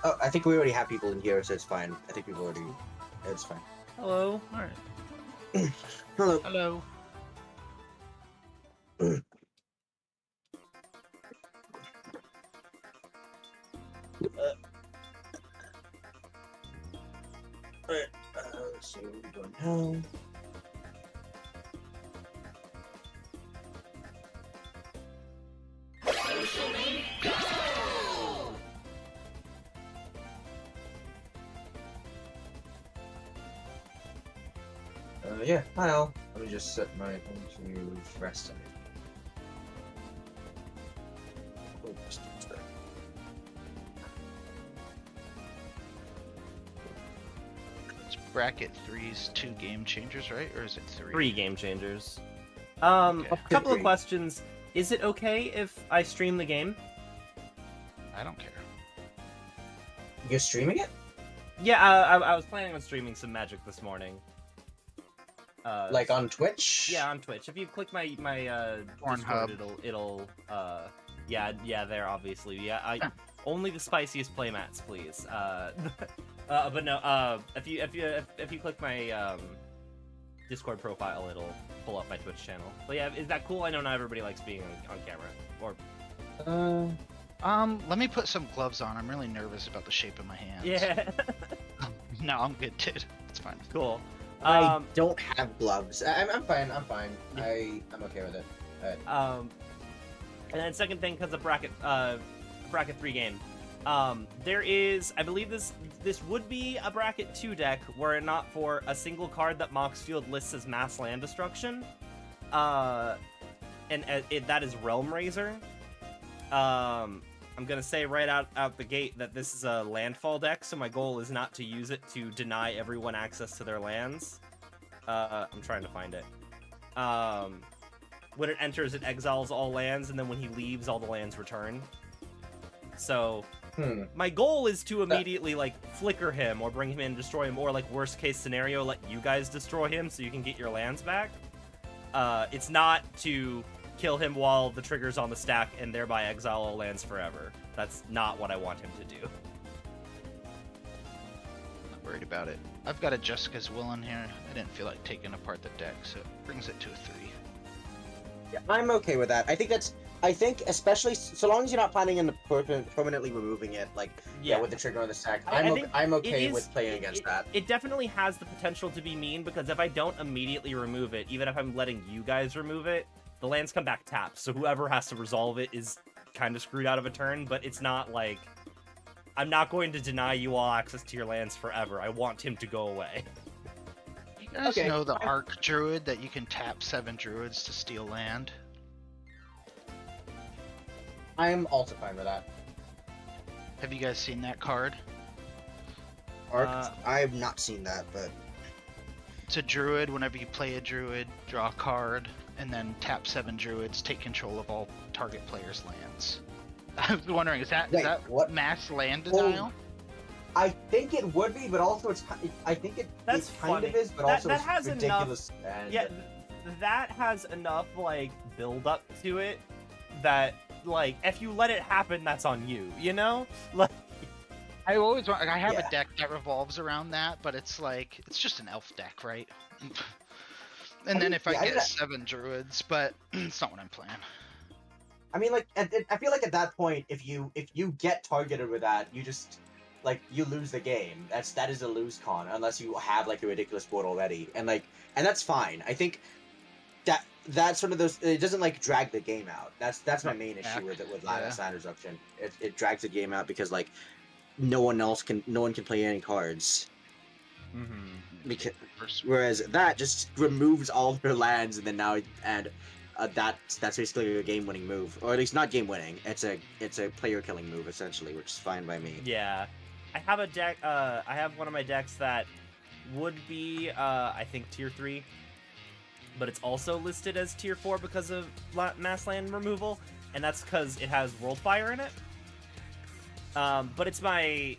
Oh, I think we already have people in here, so it's fine. I think people already. It's fine. Hello. All right. Hello. Hello. Alright, let's see where we're going now. Yeah, hi all. Let me just set my phone to rest. It's bracket 3's 2 game changers, right? Or is it 3? 3 game changers. Okay. A couple of questions. Is it okay if I stream the game? I don't care. You're streaming it? Yeah, I was planning on streaming some Magic this morning. Like on Twitch? Yeah, on Twitch. If you click my Pornhub. Discord, it'll yeah, there obviously. Yeah, only the spiciest playmats, please. But no, if you click my Discord profile, it'll pull up my Twitch channel. But yeah, is that cool? I know not everybody likes being on camera. Or Let me put some gloves on. I'm really nervous about the shape of my hands. yeah, No, I'm good, dude. It's fine. cool. I don't have gloves. I'm fine. I'm fine. I'm okay with it. And then second thing, because of bracket 3 game, there is, I believe this would be a bracket 2 deck were it not for a single card that Moxfield lists as mass land destruction, that is Realm Razor. I'm gonna say right out the gate that this is a landfall deck, so my goal is not to use it to deny everyone access to their lands. I'm trying to find it. When it enters, it exiles all lands, and then when he leaves, all the lands return. So, my goal is to immediately, like, flicker him, or bring him in, destroy him, or, like, worst case scenario, let you guys destroy him so you can get your lands back. It's not to kill him while the trigger's on the stack and thereby exile all lands forever. That's not what I want him to do. Not worried about it. I've got a Jessica's Will in here. I didn't feel like taking apart the deck, so it brings it to a 3. Yeah, I'm okay with that. I think especially so long as you're not planning on permanently removing it, like with the trigger on the stack. I'm okay with playing against that. It definitely has the potential to be mean, because if I don't immediately remove it, even if I'm letting you guys remove it, the lands come back tapped, so whoever has to resolve it is kind of screwed out of a turn, but it's not like... I'm not going to deny you all access to your lands forever. I want him to go away. You guys know the Arc Druid that you can tap 7 Druids to steal land? I am also fine with that. Have you guys seen that card? Arc, I have not seen that, but... It's a Druid. Whenever you play a Druid, draw a card, and then tap 7 Druids, take control of all target players' lands. I was wondering, is that what? mass land denial? I think it would be, but also I think it kind of is, but also that it's has ridiculous. Yeah, that has enough, like, build up to it that, like, if you let it happen, that's on you, you know? Like, I always want, I have a deck that revolves around that, but it's like, it's just an elf deck, right? And then if I get 7 Druids, but it's not what I'm playing. I mean, like, I feel like at that point, if you get targeted with that, you just, like, you lose the game. That is a lose con, unless you have, like, a ridiculous board already. And, like, and that's fine. I think that's sort of those, it doesn't, like, drag the game out. That's my main issue with land disruption. It drags the game out because, like, no one can play any cards. Because, whereas that just removes all their lands, and then now that's basically a game-winning move, or at least not game-winning. It's a player-killing move essentially, which is fine by me. Yeah, I have a deck. I have one of my decks that would be, I think, tier 3, but it's also listed as tier 4 because of mass land removal, and that's because it has Worldfire in it. But it's my,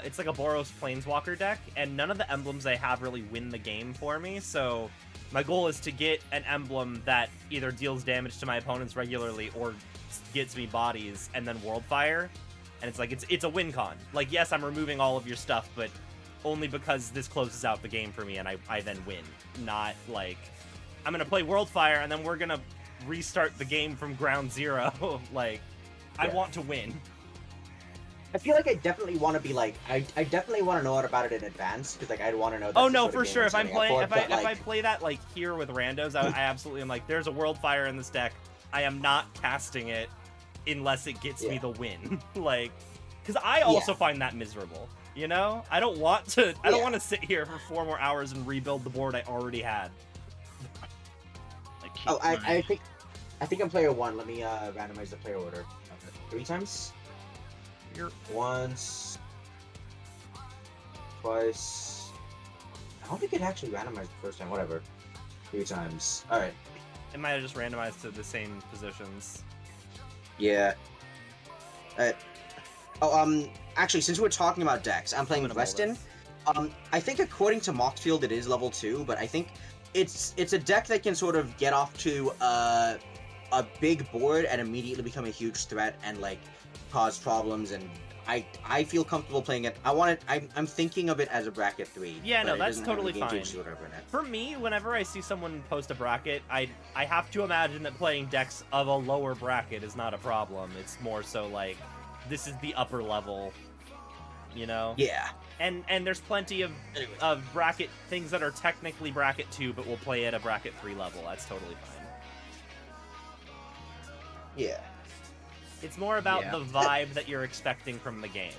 it's like a Boros Planeswalker deck, and none of the emblems I have really win the game for me, so my goal is to get an emblem that either deals damage to my opponents regularly or gets me bodies, and then Worldfire. And it's like, it's a win con. Like, yes, I'm removing all of your stuff, but only because this closes out the game for me and I then win. Not like, I'm going to play Worldfire and then we're going to restart the game from ground zero. Like, I want to win. I feel like I definitely want to be like, I definitely want to know about it in advance, because like I'd want to know. Oh no, for sure. If I'm playing, if I play that like here with randos, I absolutely am like, there's a Worldfire in this deck. I am not casting it unless it gets me the win. Like, because I also find that miserable. You know, I don't want to. I don't want to sit here for 4 more hours and rebuild the board I already had. I think I'm player 1. Let me randomize the player order. 3 times. Once, twice. I don't think it actually randomized the first time. Whatever. 3 times. All right. It might have just randomized to the same positions. Yeah. Actually, since we're talking about decks, I'm playing Weston. I think according to Moxfield, it is level 2, but I think it's a deck that can sort of get off to a big board and immediately become a huge threat and like cause problems, and I feel comfortable playing it. I'm thinking of it as a bracket 3. Yeah, no, that's totally fine. For me, whenever I see someone post a bracket, I have to imagine that playing decks of a lower bracket is not a problem. It's more so like, this is the upper level, you know? Yeah. And there's plenty of bracket things that are technically bracket 2, but will play at a bracket 3 level. That's totally fine. Yeah. It's more about the vibe that you're expecting from the game.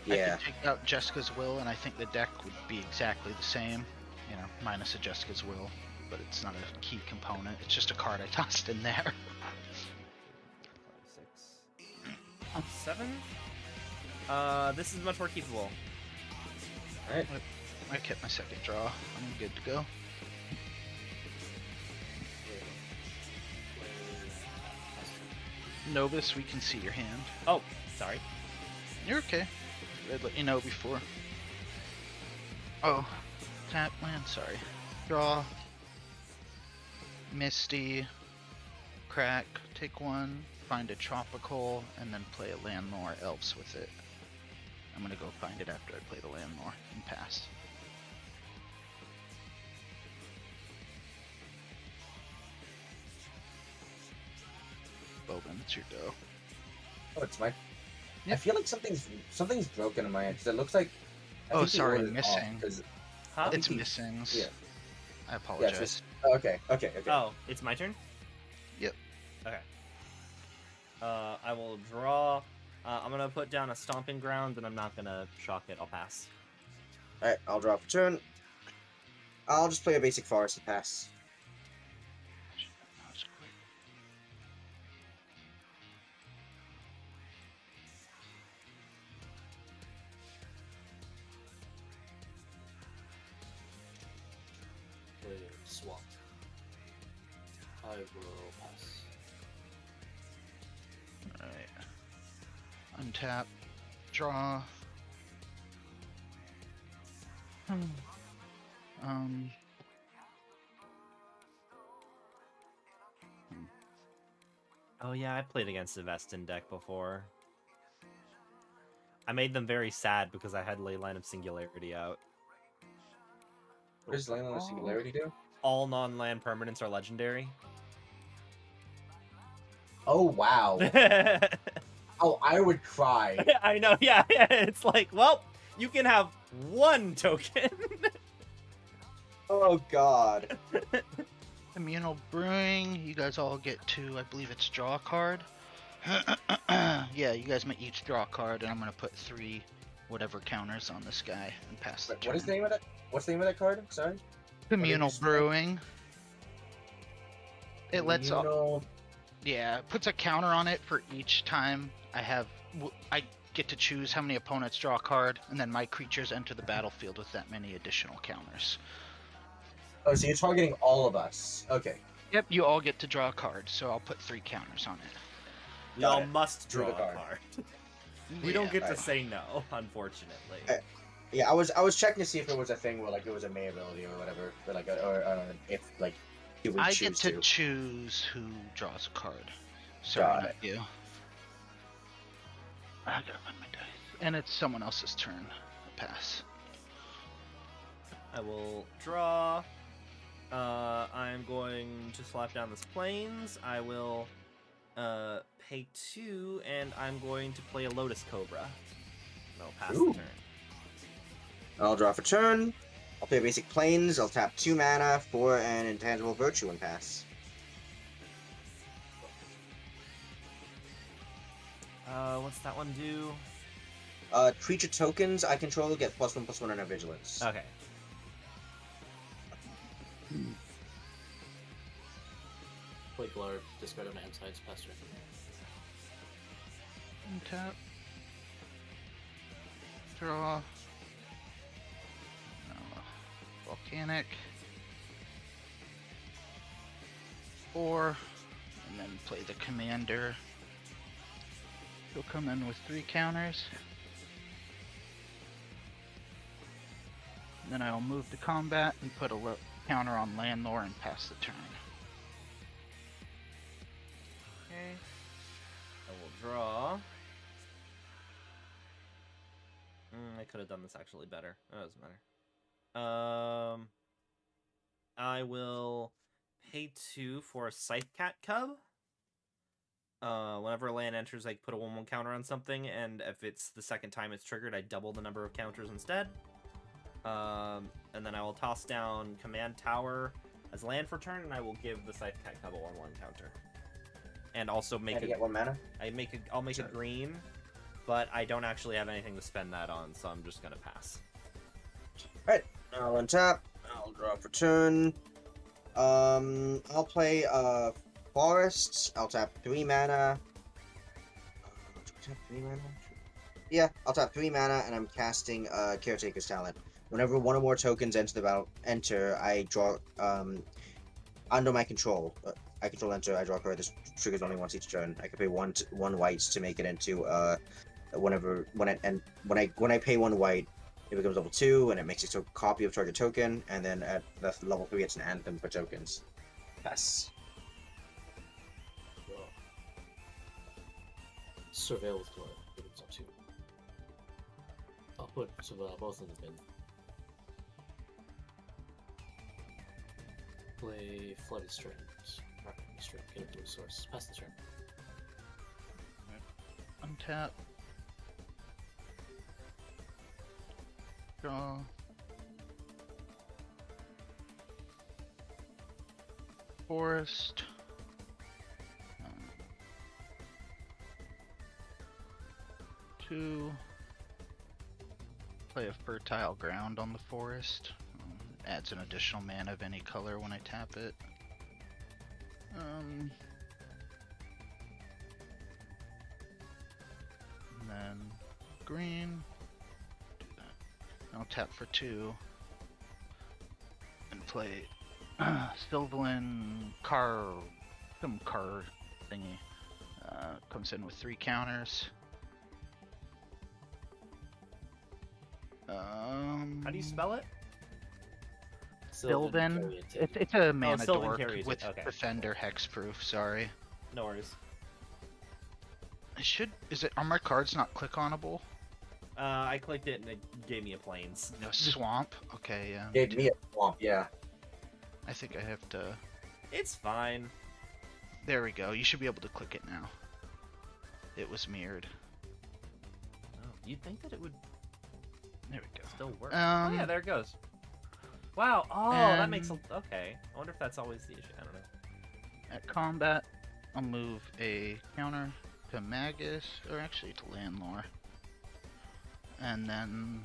Yeah. I could take out Jessica's Will, and I think the deck would be exactly the same. You know, minus a Jessica's Will, but it's not a key component. It's just a card I tossed in there. 6, 7. This is much more keepable. Alright. I kept my second draw. I'm good to go. Novice, we can see your hand. Oh, sorry. You're okay. I'd let you know before. Oh, tap land, sorry. Draw. Misty. Crack, take 1. Find a tropical, and then play a landlore elves with it. I'm gonna go find it after I play the landlore and pass. Bowman, it's your go. Oh, it's my. Yep. I feel like something's broken in my end, because it looks like. Oh, sorry, missing. Huh? It's missings. Yeah. I apologize. Yeah, okay. Oh, it's my turn? Yep. Okay. I will draw. I'm gonna put down a stomping ground, and I'm not gonna shock it. I'll pass. Alright, I'll draw for turn. I'll just play a basic forest and pass. Swap. I will pass. Alright. Untap. Draw. Oh yeah, I played against a Vestin deck before. I made them very sad because I had Leyline of Singularity out. What does Leyline of Singularity do? All non-land permanents are legendary. Oh, wow. Oh, I would cry. I know, yeah. It's like, well, you can have 1 token. Oh, God. Communal Brewing, you guys all get to, I believe it's draw a card. Yeah, you guys might each draw a card, and I'm going to put 3 whatever counters on this guy and pass the turn. What is the name of that? What's the name of that card? Sorry? Communal Brewing. It lets all... Yeah, it puts a counter on it for each time I get to choose how many opponents draw a card, and then my creatures enter the battlefield with that many additional counters. Oh, so you're targeting all of us. Okay. Yep, you all get to draw a card, so I'll put 3 counters on it. We all must draw a card. We don't get to right. say no, unfortunately. Yeah, I was checking to see if it was a thing where like it was a May ability or whatever, or like if like you would I choose get to choose who draws a card. So Got not it. you. I gotta find my dice. And it's someone else's turn. Pass. I will draw. I'm going to slap down this plains. I will pay 2, and I'm going to play a Lotus Cobra. And I'll pass Ooh. the turn. I'll draw for turn. I'll play basic planes. I'll tap 2 mana for an intangible virtue and pass. What's that one do? Creature tokens I control get +1/+1 on our vigilance. Okay. Play Glarb, discard on hand sides, pass turn. Untap. Draw. No. Volcanic. 4. And then play the commander. He'll come in with 3 counters. And then I'll move to combat and put a counter on Landlore and pass the turn. Okay. I will draw. I could have done this actually better. It doesn't matter. I will pay 2 for a Scythe Cat Cub. Whenever a land enters, I put a 1/1 counter on something, and if it's the second time it's triggered, I double the number of counters instead. And then I will toss down Command Tower as land for turn, and I will give the Scythe Cat Cub a 1/1 counter. And also make Get 1 mana. I'll make a green, but I don't actually have anything to spend that on, so I'm just gonna pass. Alright, I'll untap. I'll draw for turn. I'll play Forests. I'll tap 3 mana. Tap 3 mana? Yeah, I'll tap 3 mana, and I'm casting Caretaker's Talent. Whenever one or more tokens enter, I draw under my control. I control enter. I draw a card. This triggers only once each turn. I can pay one white to make it into when I pay 1 white, it becomes level 2, and it makes a copy of target token. And then at the level 3, it's an anthem for tokens. Pass. Well, Surveil with Glarb. It comes up to. I'll put both in the bin. Play Flooded Strings. Rocket String. Get a blue source. Pass the turn. Untap. Draw. Forest. 2. Play a Fertile Ground on the forest. Adds an additional mana of any color when I tap it. And then green. Do that. I'll tap for 2 and play Sylvan some car thingy. Comes in with 3 counters. How do you spell it? Sylvan. It's a mana Sylvan dork carries it, with okay. Defender Hexproof. Sorry. No worries. Are my cards not click-onable? I clicked it and it gave me a plains. No swamp. Okay, yeah. Gave me a swamp, yeah. I think I have to. It's fine. There we go. You should be able to click it now. It was mirrored. Oh, you'd think that it would There we go. still work. Oh yeah, there it goes. Wow. Oh, that makes okay. I wonder if that's always the issue. I don't know. At combat, I'll move a counter to Magus, or actually to Landlore. And then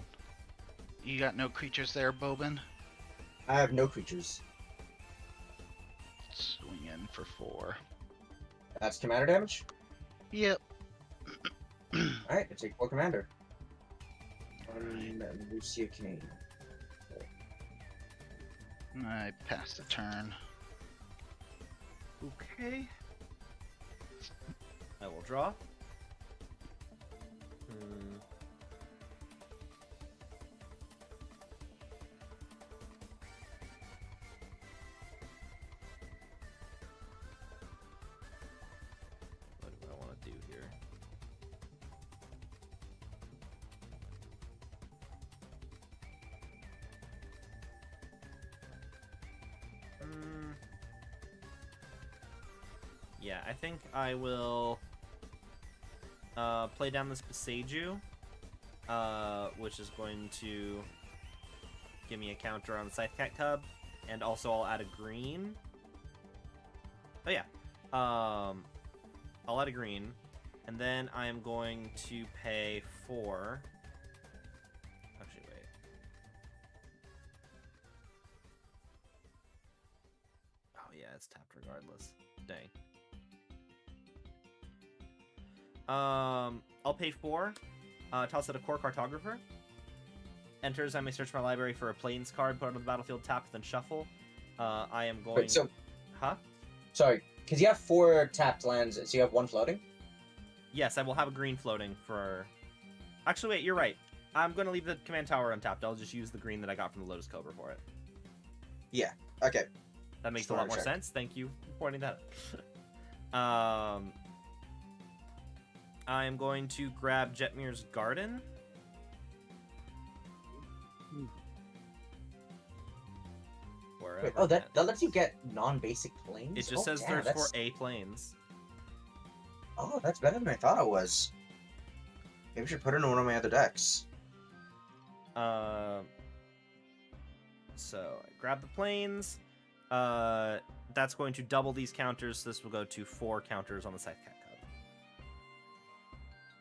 you got no creatures there, Bobin? I have no creatures. Swing in for 4. That's commander damage? Yep. Alright, I take 4 commander. Lucia Kane. I pass the turn. Okay. I will draw. What do I want to do here? yeah, I think I will play down this Beseiju, which is going to give me a counter on the Scythe Cat Cub, and also I'll add a green. Oh yeah, I'll add a green, and then I am going to pay 4. Actually, wait. Oh yeah, it's tapped regardless. Dang. I'll pay 4. Toss out a Core Cartographer. Enters, I may search my library for a Plains card, put it on the battlefield, tap, then shuffle. I am going... Wait, so... Huh? Sorry, because you have 4 tapped lands, so you have 1 floating? Yes, I will have a green floating for... Actually, wait, you're right. I'm going to leave the command tower untapped. I'll just use the green that I got from the Lotus Cobra for it. Yeah, okay. That makes Just a lot wanted more to check. sense. Thank you for pointing that out. I'm going to grab Jetmir's Garden. Wherever Wait, oh, that lets you get non-basic planes? It just says damn, there's that's... 4 A planes. Oh, that's better than I thought it was. Maybe I should put it in one of my other decks. So I grab the planes. That's going to double these counters. So this will go to 4 counters on the Scythe Cat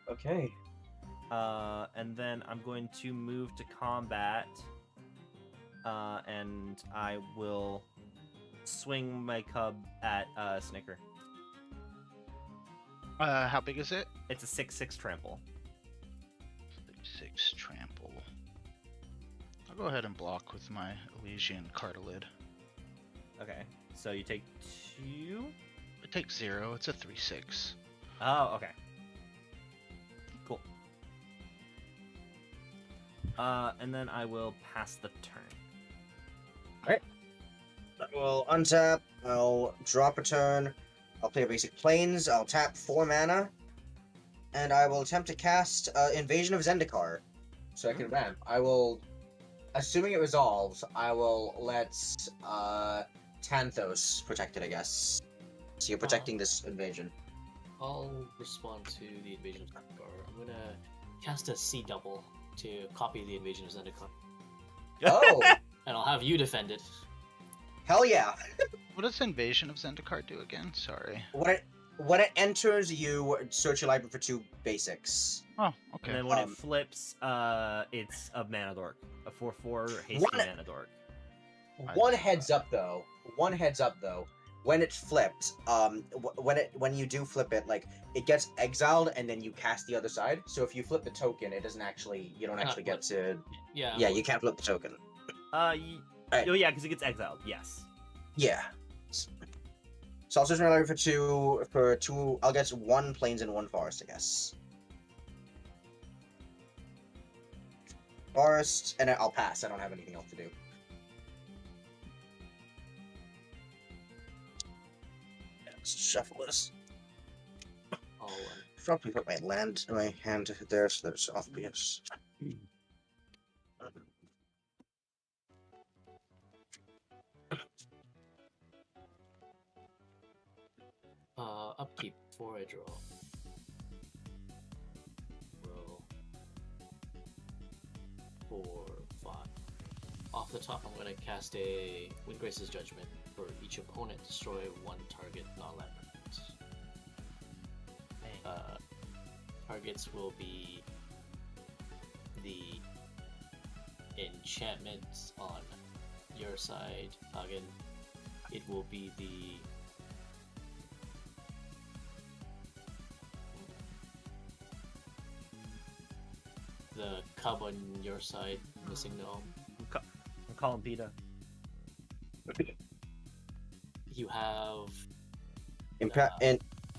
Cub. Okay. And then I'm going to move to combat. And I will swing my cub at Snicker. How big is it? It's a 6/6 trample. 6 trample. I'll go ahead and block with my Elysian Cartilid. Okay, so you take 2. It takes 0. It's a 3/6. Oh, okay. Cool. And then I will pass the turn. Alright. I will untap, I'll drop a turn, I'll play a basic planes, I'll tap 4 mana, and I will attempt to cast Invasion of Zendikar. So I can ramp. I will, assuming it resolves, I will let Tanthos protect it, I guess. So you're protecting this invasion. I'll respond to the Invasion of Zendikar. I'm gonna cast a C double to copy the Invasion of Zendikar. Oh! And I'll have you defend it. Hell yeah! What does Invasion of Zendikar do again? Sorry. When it enters, you search your library for 2 basics. Oh, okay. And then when it flips, it's a mana dork. A 4/4 hasty mana dork. One heads up though. When it flips, when you do flip it, like it gets exiled and then you cast the other side. So if you flip the token, it doesn't actually. You don't actually get to. Yeah. Yeah, you can't flip the token. Oh yeah, because it gets exiled. Yes. Yeah. So I'll search my library for two. I'll get 1 plains and 1 forest, I guess. Forest, and I'll pass. I don't have anything else to do. Yeah, let's shuffle this. I'll Probably put my land in my hand there, so there's obvious. upkeep before I draw. Roll 4, 5. Off the top, I'm going to cast a Windgrace's Judgment. For each opponent, destroy 1 target non-land permanent. Targets will be the enchantments on your side, Hagen. It will be the cub on your side, missing gnome. I'm calling Peta. You have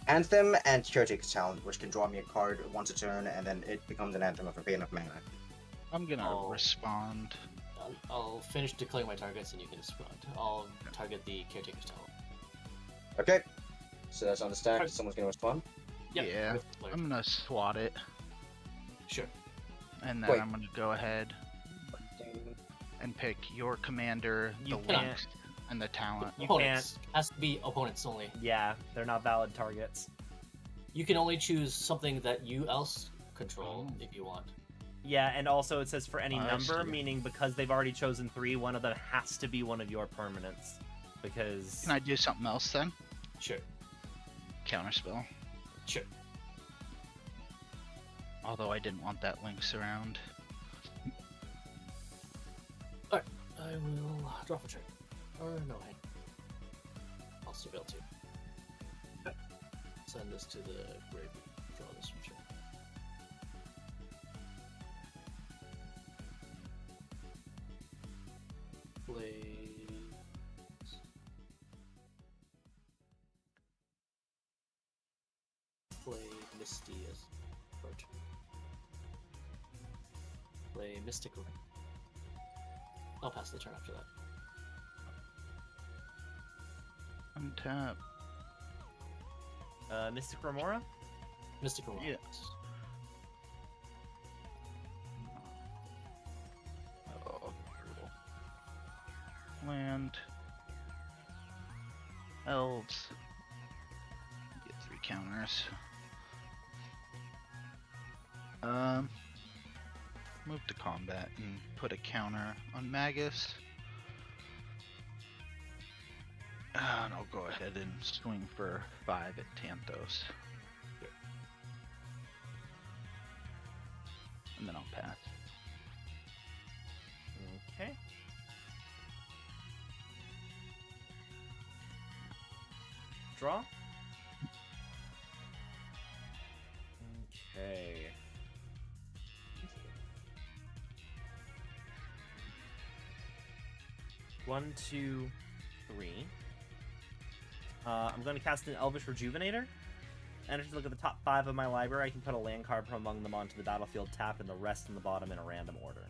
Anthem and Caretaker's Talent, which can draw me a card once a turn, and then it becomes an Anthem if I pay enough mana. I'm gonna Oh. respond. I'll finish declaring my targets and you can respond. I'll target the Caretaker's Talent. Okay, so that's on the stack. Someone's gonna respond. Yep, Yeah, with declare. I'm gonna swat it, Sure. and then Wait. I'm gonna go ahead and pick your commander, You the can't. Lynx. And the talent. You Opponents. Has to be opponents only. Yeah, they're not valid targets. You can only choose something that you else control if you want. Yeah, and also it says for any I number, see. meaning because they've already chosen 3, one of them has to be one of your permanents. Because... Can I do something else then? Sure. Counterspell. Sure. Although I didn't want that Lynx around. Alright, I will drop a trick. Or no, hang. I'll still be able to. Send this to the grave. Draw this from sure. Play Misty as approach. Play Mystical. I'll pass the turn after that. Untap. Mystic Remora? Mystical. Yeah. Oh, brutal. Land. Elves. Get 3 counters. Move to combat and put a counter on Magus. And I'll go ahead and swing for 5 at Tanthos. And then I'll pass. Okay. Draw. Okay. One, two, three. I'm going to cast an Elvish Rejuvenator. And if you look at the top 5 of my library, I can put a land card from among them onto the battlefield tapped and the rest in the bottom in a random order.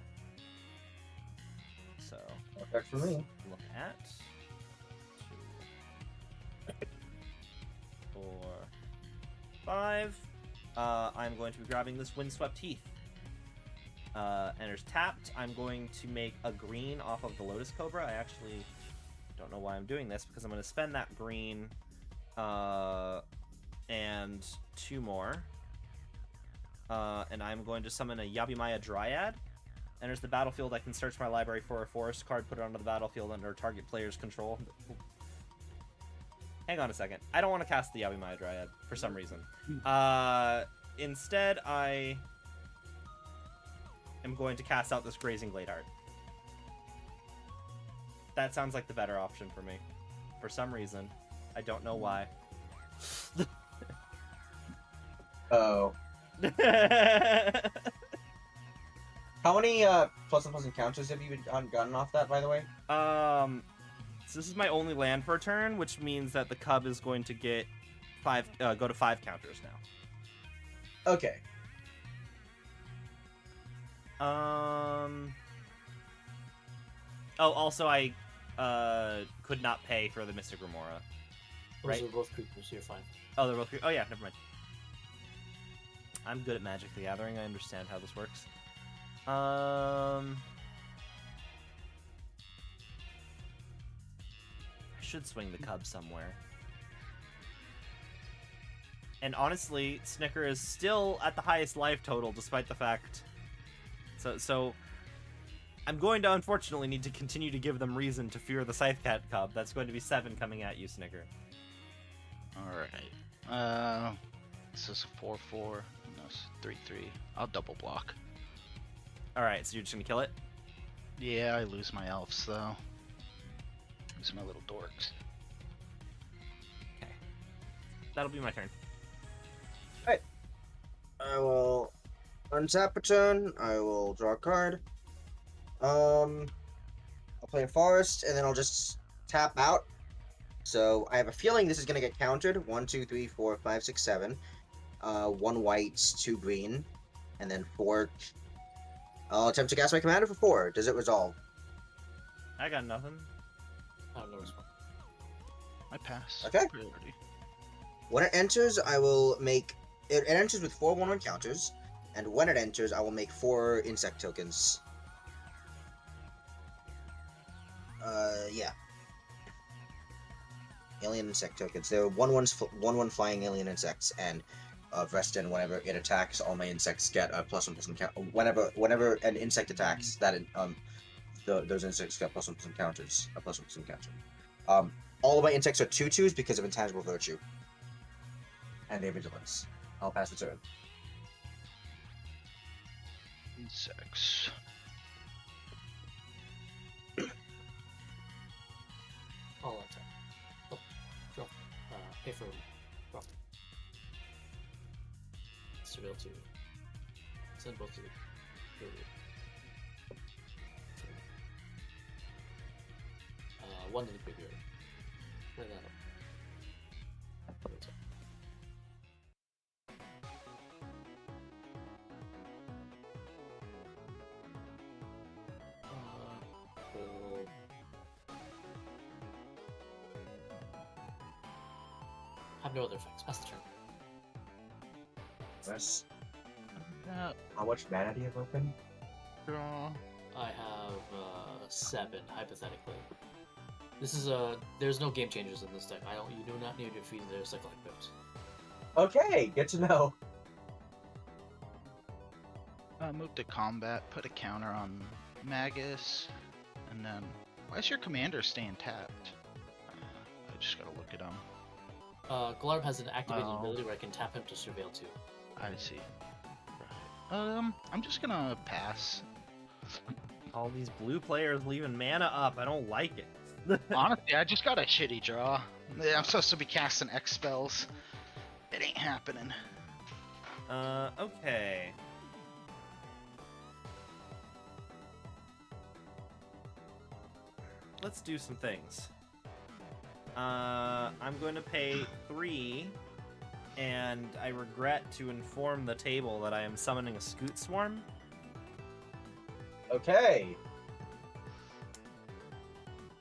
So, Perfect for me. look at 2, 4, 5. I'm going to be grabbing this Windswept Heath. Enters tapped. I'm going to make a green off of the Lotus Cobra. I actually don't know why I'm doing this, because I'm going to spend that green and 2 more. And I'm going to summon a Yabimaya Dryad. Enters the battlefield. I can search my library for a forest card, put it onto the battlefield under target player's control. Hang on a second. I don't want to cast the Yabimaya Dryad for some reason. Instead, I am going to cast out this Grazing Gladeheart. That sounds like the better option for me. For some reason. I don't know why. Oh. How many plus and plus encounters have you gotten off that, by the way? So this is my only land for a turn, which means that the cub is going to get 5, go to 5 counters now. Okay. Oh, also I could not pay for the Mystic Remora. Those Right. are both creatures, you're fine. Oh, they're both. Oh yeah, never mind. I'm good at Magic the Gathering. I understand how this works. I should swing the cub somewhere. And honestly, Snicker is still at the highest life total, despite the fact. So I'm going to unfortunately need to continue to give them reason to fear the Scythecat cub. That's going to be 7 coming at you, Snicker. Alright. This is 4-4. No, it's 3-3. I'll double block. All right, so you're just gonna kill it. Yeah, I lose my elves though. Lose my little dorks. Okay, that'll be my turn. I will untap a turn. I will draw a card. I'll play a forest, and then I'll just tap out. So I have a feeling this is gonna get countered. 1, 2, 3, 4, 5, 6, 7. 1 white, 2 green, and then 4. I'll attempt to cast my commander for 4. Does it resolve? I got nothing. I have no response. I pass. Okay. Priority. When it enters, I will make... It enters with 4 1/1 counters, and when it enters, I will make 4 insect tokens. Yeah. alien insect tokens. They're 1/1 flying alien insects, and Reston, whenever it attacks, all my insects get a +1/+1 count. Whenever an insect attacks, those insects get +1/+1 counters, a +1/+1 counter. All of my insects are 2/2s because of intangible virtue, and they have vigilance. I'll pass the turn. Insects. All attack. Oh, drop. Pay for drop. Surveil 2. Send both to the one to the graveyard. Play that up. Cool. Have no other effects. Pass the turn. Yes. That How much mana do you have open? draw. I have 7 hypothetically. This is there's no game changers in this deck. You do not need to defeat their cyclic pips. Okay, good to know. Move to combat, put a counter on Magus, and then why is your commander staying tapped? I just gotta look at him. Glarb has an activated Oh. ability where I can tap him to surveil 2. I see. Right. I'm just gonna pass. All these blue players leaving mana up. I don't like it. Honestly, I just got a shitty draw. Yeah, I'm supposed to be casting X spells. It ain't happening. Okay. Let's do some things. I'm going to pay 3, and I regret to inform the table that I am summoning a Scoot Swarm. Okay.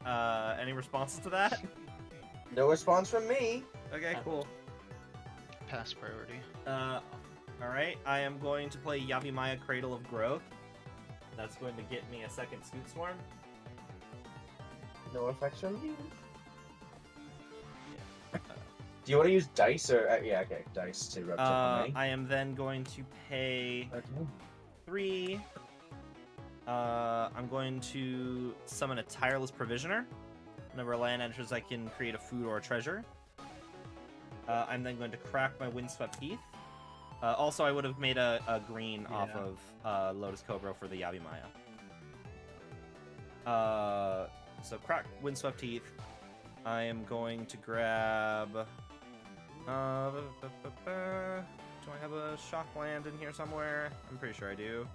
Any responses to that? No response from me. Okay, cool. Pass priority. Alright, I am going to play Yavimaya Cradle of Growth. That's going to get me a second Scoot Swarm. No effects from me. Do you want to use dice or yeah? Okay, dice to rub money. I am then going to pay Okay. 3. I'm going to summon a Tireless Provisioner. Whenever a land enters, I can create a food or a treasure. I'm then going to crack my Windswept Heath. Also, I would have made a green off of Lotus Cobra for the Yavimaya. So crack Windswept Heath. I am going to grab... do I have a shock land in here somewhere? I'm pretty sure I do.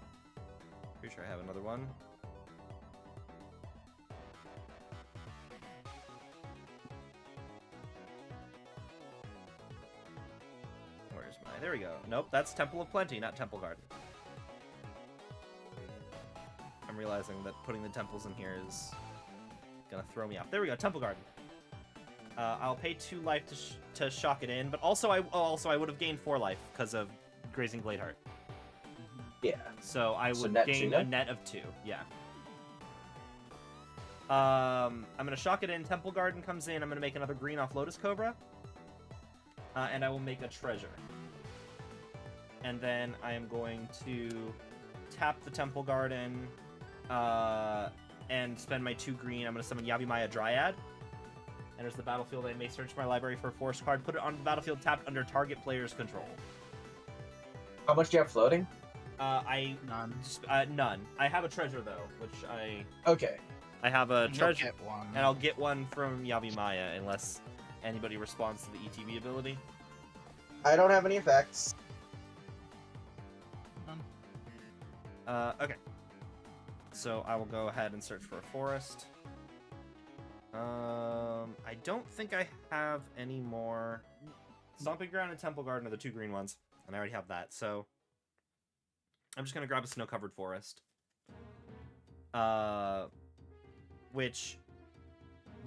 Pretty sure I have another one. Where's my... There we go. Nope, that's Temple of Plenty, not Temple Garden. I'm realizing that putting the temples in here is gonna throw me off. There we go, Temple Garden. I'll pay 2 life to shock it in, but also I would have gained 4 life because of Grazing Bladeheart. Yeah. So I would net gain 2, a net of 2. Yeah. I'm gonna shock it in. Temple Garden comes in. I'm gonna make another green off Lotus Cobra, and I will make a treasure. And then I am going to tap the Temple Garden, and spend my 2 green. I'm gonna summon Yavimaya Dryad. Enters the battlefield. I may search my library for a forest card. Put it on the battlefield tapped under target player's control. How much do you have floating? None. None. I have a treasure though, which Okay. I have a You'll treasure, get one. and I'll get one from Yavimaya unless anybody responds to the ETB ability. I don't have any effects. None. Okay. So I will go ahead and search for a forest. I don't think I have any more. Stomping Ground and Temple Garden are the 2 green ones, and I already have that, so I'm just gonna grab a snow-covered forest. Which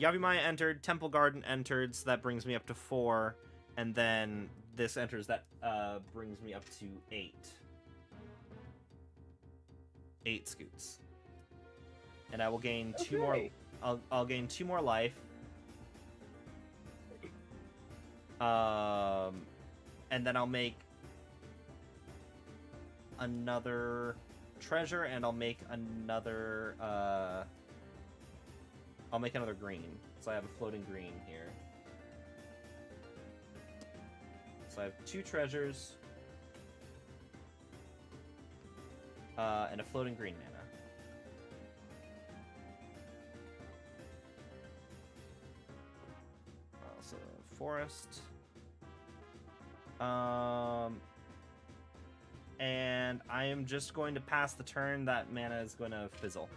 Yavimaya entered, Temple Garden entered, so that brings me up to 4, and then this enters, that brings me up to 8. 8 scoots. And I will gain 2 more. Okay. I'll gain 2 more life. And then I'll make another treasure, and I'll make another green. So I have a floating green here. So I have 2 treasures and a floating green mana. Also forest. And I am just going to pass the turn. That mana is going to fizzle.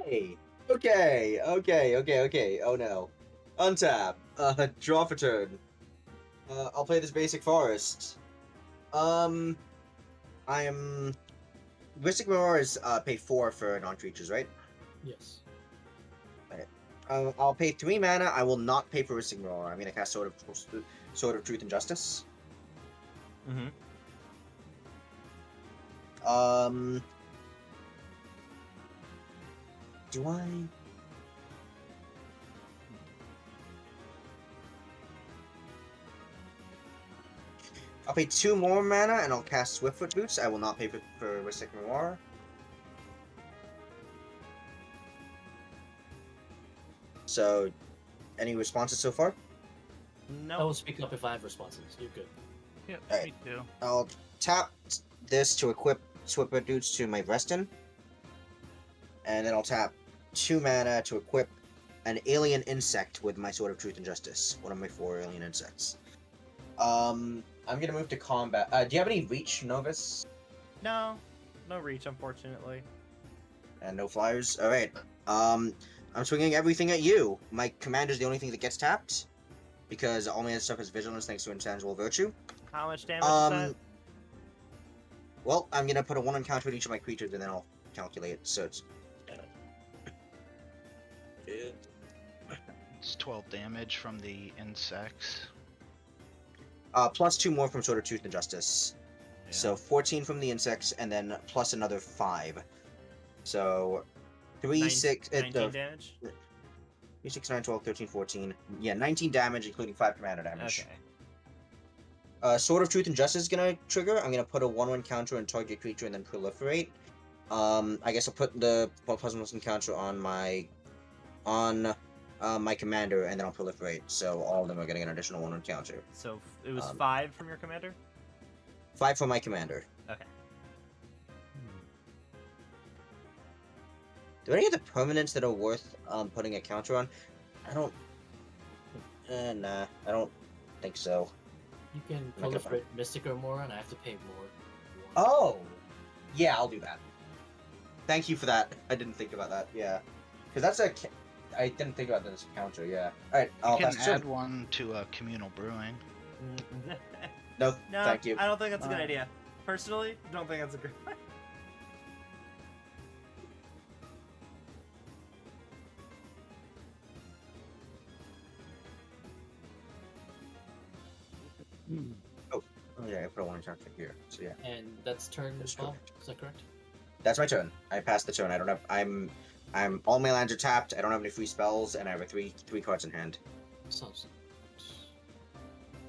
Hey. Okay. Oh no. Untap. Draw for turn. I'll play this basic forest. I am. Mystic Mirror is pay 4 for non-creatures, right? Yes. I'll pay 3 mana. I will not pay for Mystic Mirror. I'm gonna cast Sword of Truth and Justice. Mm-hmm. Do I? I'll pay 2 more mana and I'll cast Swiftfoot Boots. I will not pay for Mystic Mirror. So, any responses so far? No. I will speak up if I have responses. You're good. Yep, Alright. me too. I'll tap this to equip Swiftfoot Boots to my Reston. And then I'll tap 2 mana to equip an alien insect with my Sword of Truth and Justice. One of my 4 alien insects. I'm gonna move to combat. Do you have any reach, Novice? No reach, unfortunately. And no flyers? Alright. I'm swinging everything at you. My commander's the only thing that gets tapped. Because all my other stuff is vigilance thanks to intangible virtue. How much damage is that? Well, I'm gonna put a 1 on counter on each of my creatures and then I'll calculate. So it's. It's 12 damage from the insects. Plus 2 more from Sword of Truth and Justice. Yeah. So 14 from the insects, and then plus another 5. So 3, 6, 19 damage? 3, 6, 9, 12, 13, 14. Yeah, 19 damage, including 5 commander damage. Okay. Sword of Truth and Justice is gonna trigger. I'm gonna put a 1/1 counter on target creature and then proliferate. I guess I'll put the +1/+1 counter on my commander, and then I'll proliferate. So all of them are getting an additional 1/1 counter. So it was 5 from your commander? 5 for my commander. Okay. Do any of the permanents that are worth putting a counter on? I don't. Nah, I don't think so. You can Not gonna proliferate Mystic or more, and I have to pay more. Oh, yeah, I'll do that. Thank you for that. I didn't think about that. Yeah, because that's a. I didn't think about that as a counter. Yeah. All right, I'll You pass can the add turn. one to Communal Brewing. No, No, thank you. I don't think that's a good idea. Personally, don't think that's a good idea. Oh yeah, I put a 1 counter here. So yeah, And that's turn That's 12. correct. Is that correct? that's my turn. I passed the turn. I don't have. I'm all my lands are tapped. I don't have any free spells, and I have a three cards in hand. Sounds.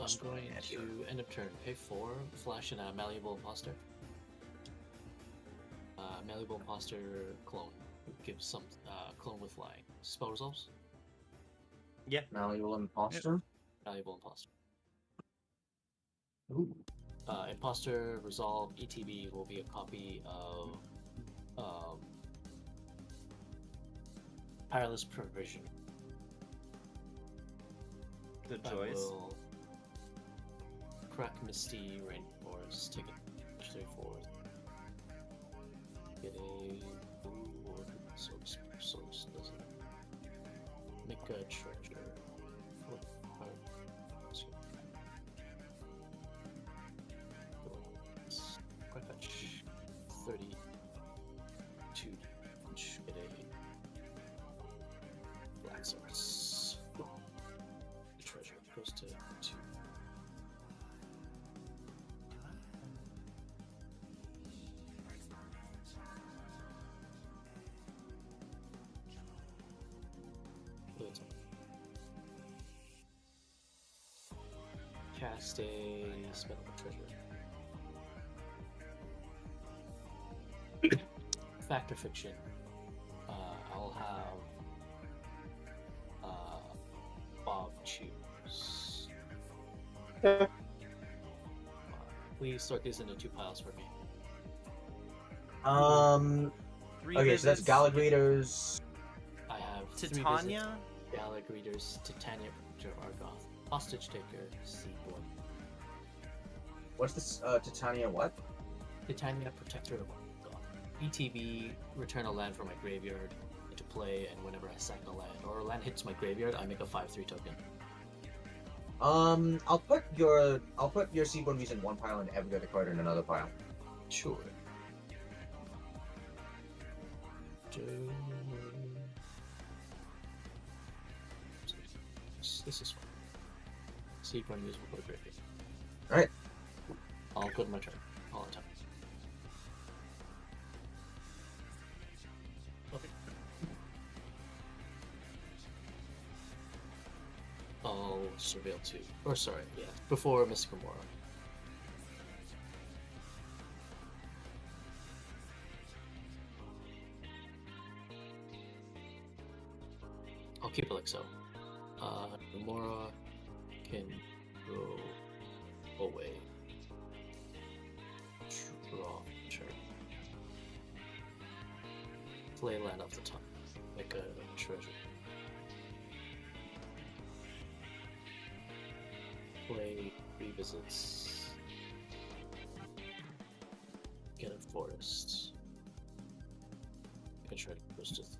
I'm going to end of turn. Pay 4, flash and a malleable imposter. Malleable imposter clone. Gives some clone with flying. Spell resolves. Yeah. Malleable imposter. Malleable imposter. Ooh. Imposter resolve ETB will be a copy of Tireless Provision. Good I choice. will crack Misty Rainforest, take it 3 forward. Get a blue source doesn't make a treasure. Quick fetch 32 damage. Get a black source. The treasure goes to 2. cast a spell treasure. Fact or fiction? I'll have Bob choose. Please sort these into 2 piles for me. Okay, so that's Gallic Readers. I have 3 Titania? visits. Gallic Readers, Titania, Protector, Argoth, Hostage Taker, Seaboard. What's this? Titania what? Titania, Protector of Argoth. ETB, return a land from my graveyard into play, and whenever I sack a land, or a land hits my graveyard, I make a 5/3 token. I'll put your Seaborn Beast in one pile and every other card in another pile. Sure. This is fine. Seaborn Beast will go graveyard. Alright. I'll put my turn all the time. Okay. I'll surveil 2. Or sorry, yeah, before Mystic Remora. I'll keep it like so. Remora can go away. Draw turn. Play land off the top. Make a treasure. Play revisits. Get a forest. I can try to push this.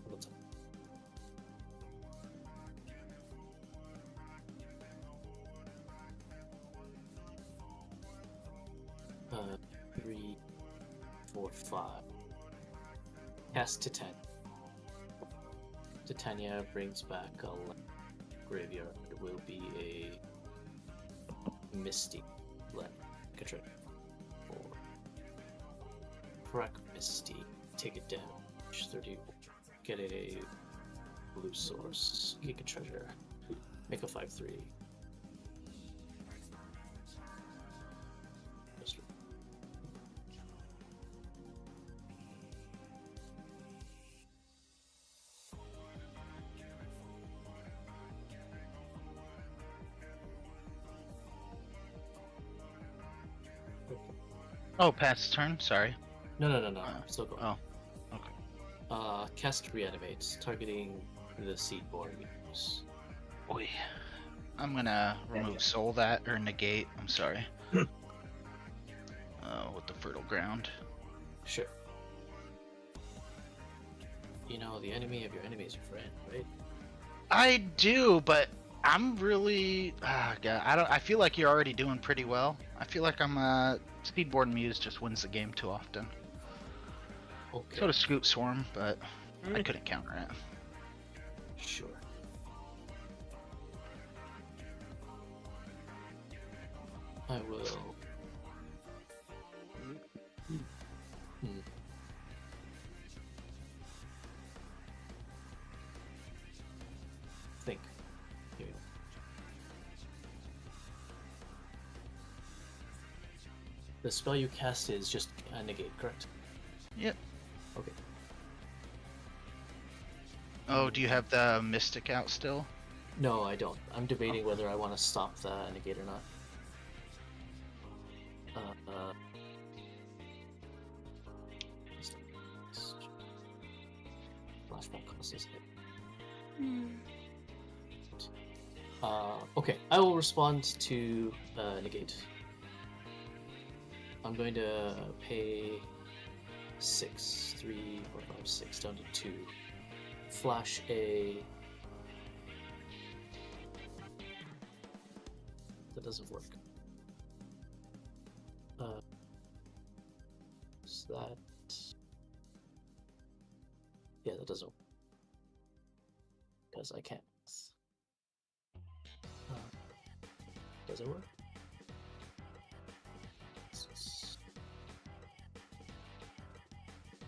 What's up? 3, 4, 5. Cast Titan. Titania brings back a graveyard. It will be a Misty land. Control. 4. Crack Misty. Take it down. 30. Get a blue source. Get a treasure. Make a 5/3. Oh, pass turn. Sorry. No. I'm still going. Oh, okay. Cast Reanimates, targeting the Seedborn units. Oi. I'm gonna remove soul that or negate. I'm sorry. With the fertile ground. Sure. You know, the enemy of your enemy is your friend, right? I do, but I'm really. God, I feel like you're already doing pretty well. I feel like I'm Speedboard Muse just wins the game too often. Okay. So does Scoot Swarm, but I couldn't counter it. Sure. I will. Think. Here we go. The spell you cast is just a negate, correct? Yep. Okay. Oh, do you have the Mystic out still? No, I don't. I'm debating whether I want to stop the negate or not. Flashback costs us okay, I will respond to negate. I'm going to pay 6, 3, 4, 5, 6 down to 2. Flash a. That doesn't work. Is that? Yeah, that doesn't work. Because I can't. Does it work?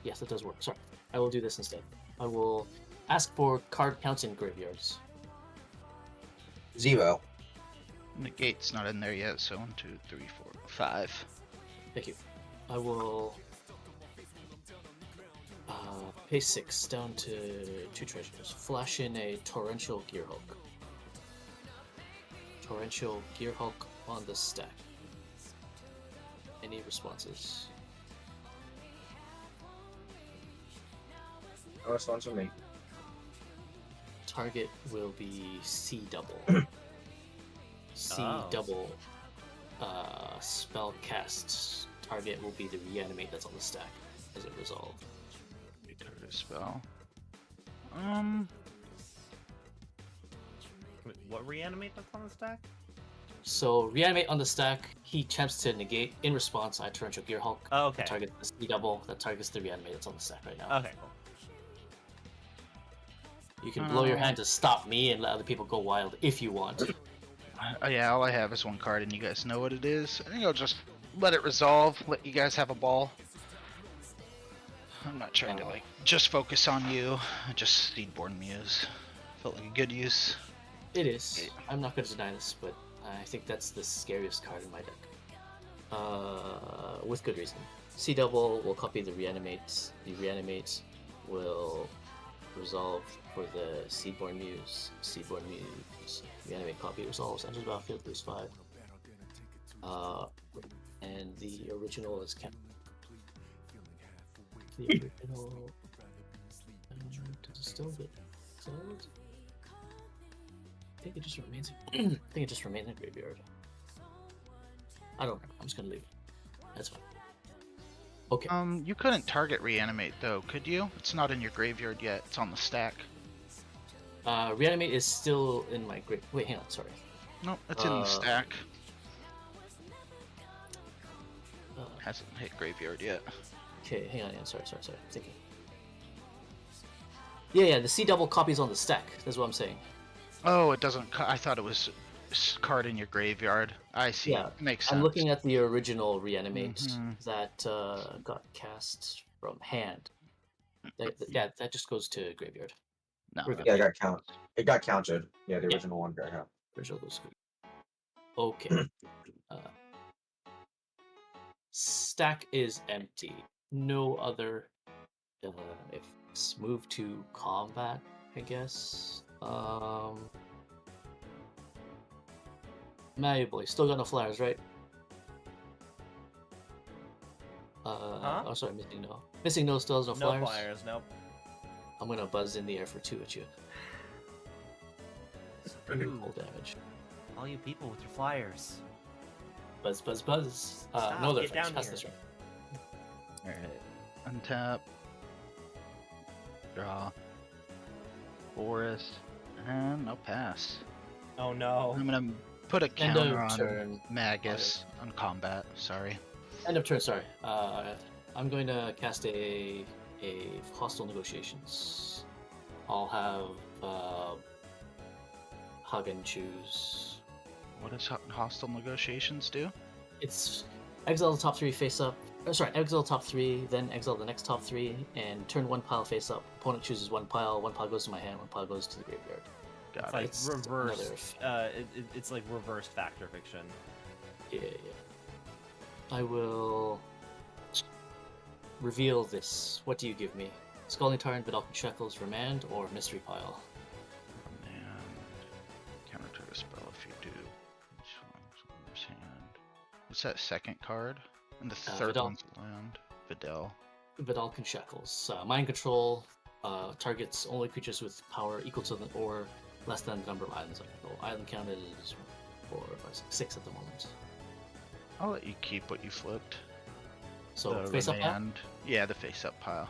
Yes, it does work. Sorry. I will do this instead. I will ask for card counts in graveyards. 0. Negate's not in there yet, so 1, 2, 3, 4, 5. Thank you. I will pay 6 down to 2 treasures. Flash in a Torrential Gearhulk. Torrential Gearhulk on the stack. Any responses? No response from me. Target will be C double. C Oh. double spell cast. Target will be the reanimate that's on the stack as it resolved. Target spell. What reanimate that's on the stack? So reanimate on the stack, he attempts to negate. In response, I Torrential Gearhulk. Oh, okay. Target the C double that targets the reanimate that's on the stack right now. Okay, cool. You can blow your hand to stop me and let other people go wild if you want. Yeah, all I have is 1 card, and you guys know what it is. I think I'll just let it resolve, let you guys have a ball. I'm not trying to, like, just focus on you. Just Seedborn Muse. Felt like a good use. It is. I'm not going to deny this, but I think that's the scariest card in my deck. With good reason. C double will copy the reanimates. The reanimates will resolve for the Seedborn Muse. Seedborn Muse. Reanimate copy resolves. Enters the battlefield, lose 5. And the original is kept. The original. Does it still get sold? I think it just remains. I think it just remains in the graveyard. I don't know. I'm just gonna leave it. That's fine. Okay. You couldn't target reanimate though, could you? It's not in your graveyard yet. It's on the stack. Reanimate is still in my grave. Wait, hang on. Sorry. Nope, it's in the stack. Hasn't hit graveyard yet. Okay, hang on. Sorry. Thinking. Yeah. The C double copies on the stack. That's what I'm saying. Oh, it doesn't. I thought it was card in your graveyard. I see. Yeah, Makes sense. I'm looking at the original reanimate Mhm. that got cast from hand. That just goes to graveyard. No, We're good. Yeah, it got counted. Yeah, the original one got counted. Original goes to okay. Stack is empty. No other. If it's moved to combat, I guess. Malleable. Still got no flyers, right? Oh, sorry, missing no. Missing no still has no No flyers. flyers, nope. I'm gonna buzz in the air for 2 at you. Full damage. All you people with your flyers. Buzz. Stop, No other get effects. down Pass here. this right. Alright. Untap. Draw. Forest. And no pass. Oh no. I'm gonna put a End counter of on turn. Magus on combat. Sorry. End of turn. Sorry. I'm going to cast a hostile negotiations. I'll have hug and choose. What does hostile negotiations do? It's exile the top 3 face up. Exile top 3, then exile the next top 3, and turn 1 pile face up. Opponent chooses 1 pile. 1 pile goes to my hand. 1 pile goes to the graveyard. Got It's it. like It's reversed. It's like reversed factor fiction. Yeah. I will reveal this. What do you give me? Scalding Tarn, Vidalcan Shackles, Remand, or Mystery Pile? And counter to a spell if you do. What's that second card? And the third Vidal. one's land. Vidal. Vidalcan Shackles. Mind Control targets only creatures with power equal to or less than the number of islands I control. Island count is 4, 5, 6 at the moment. I'll let you keep what you flipped. So The face up pile? remand. Yeah, the face up pile.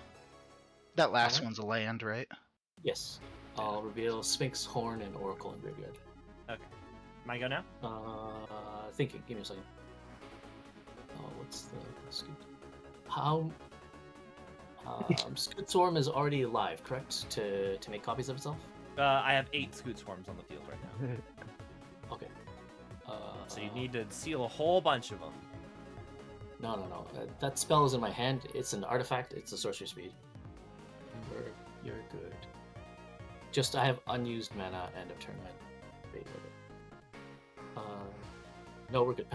That last Alright. one's a land, right? Yes. I'll reveal Sphinx, Horn, and Oracle in graveyard. Okay. Am I go now? Thinking. Give me a second. What's the scoot? How? Scoot Swarm is already live, correct? To make copies of itself. I have 8 Scoot Swarms on the field right now. Okay. So you need to seal a whole bunch of them. No. That spell is in my hand. It's an artifact. It's a sorcery speed. You're good. Just I have unused mana end of turn. No, we're good.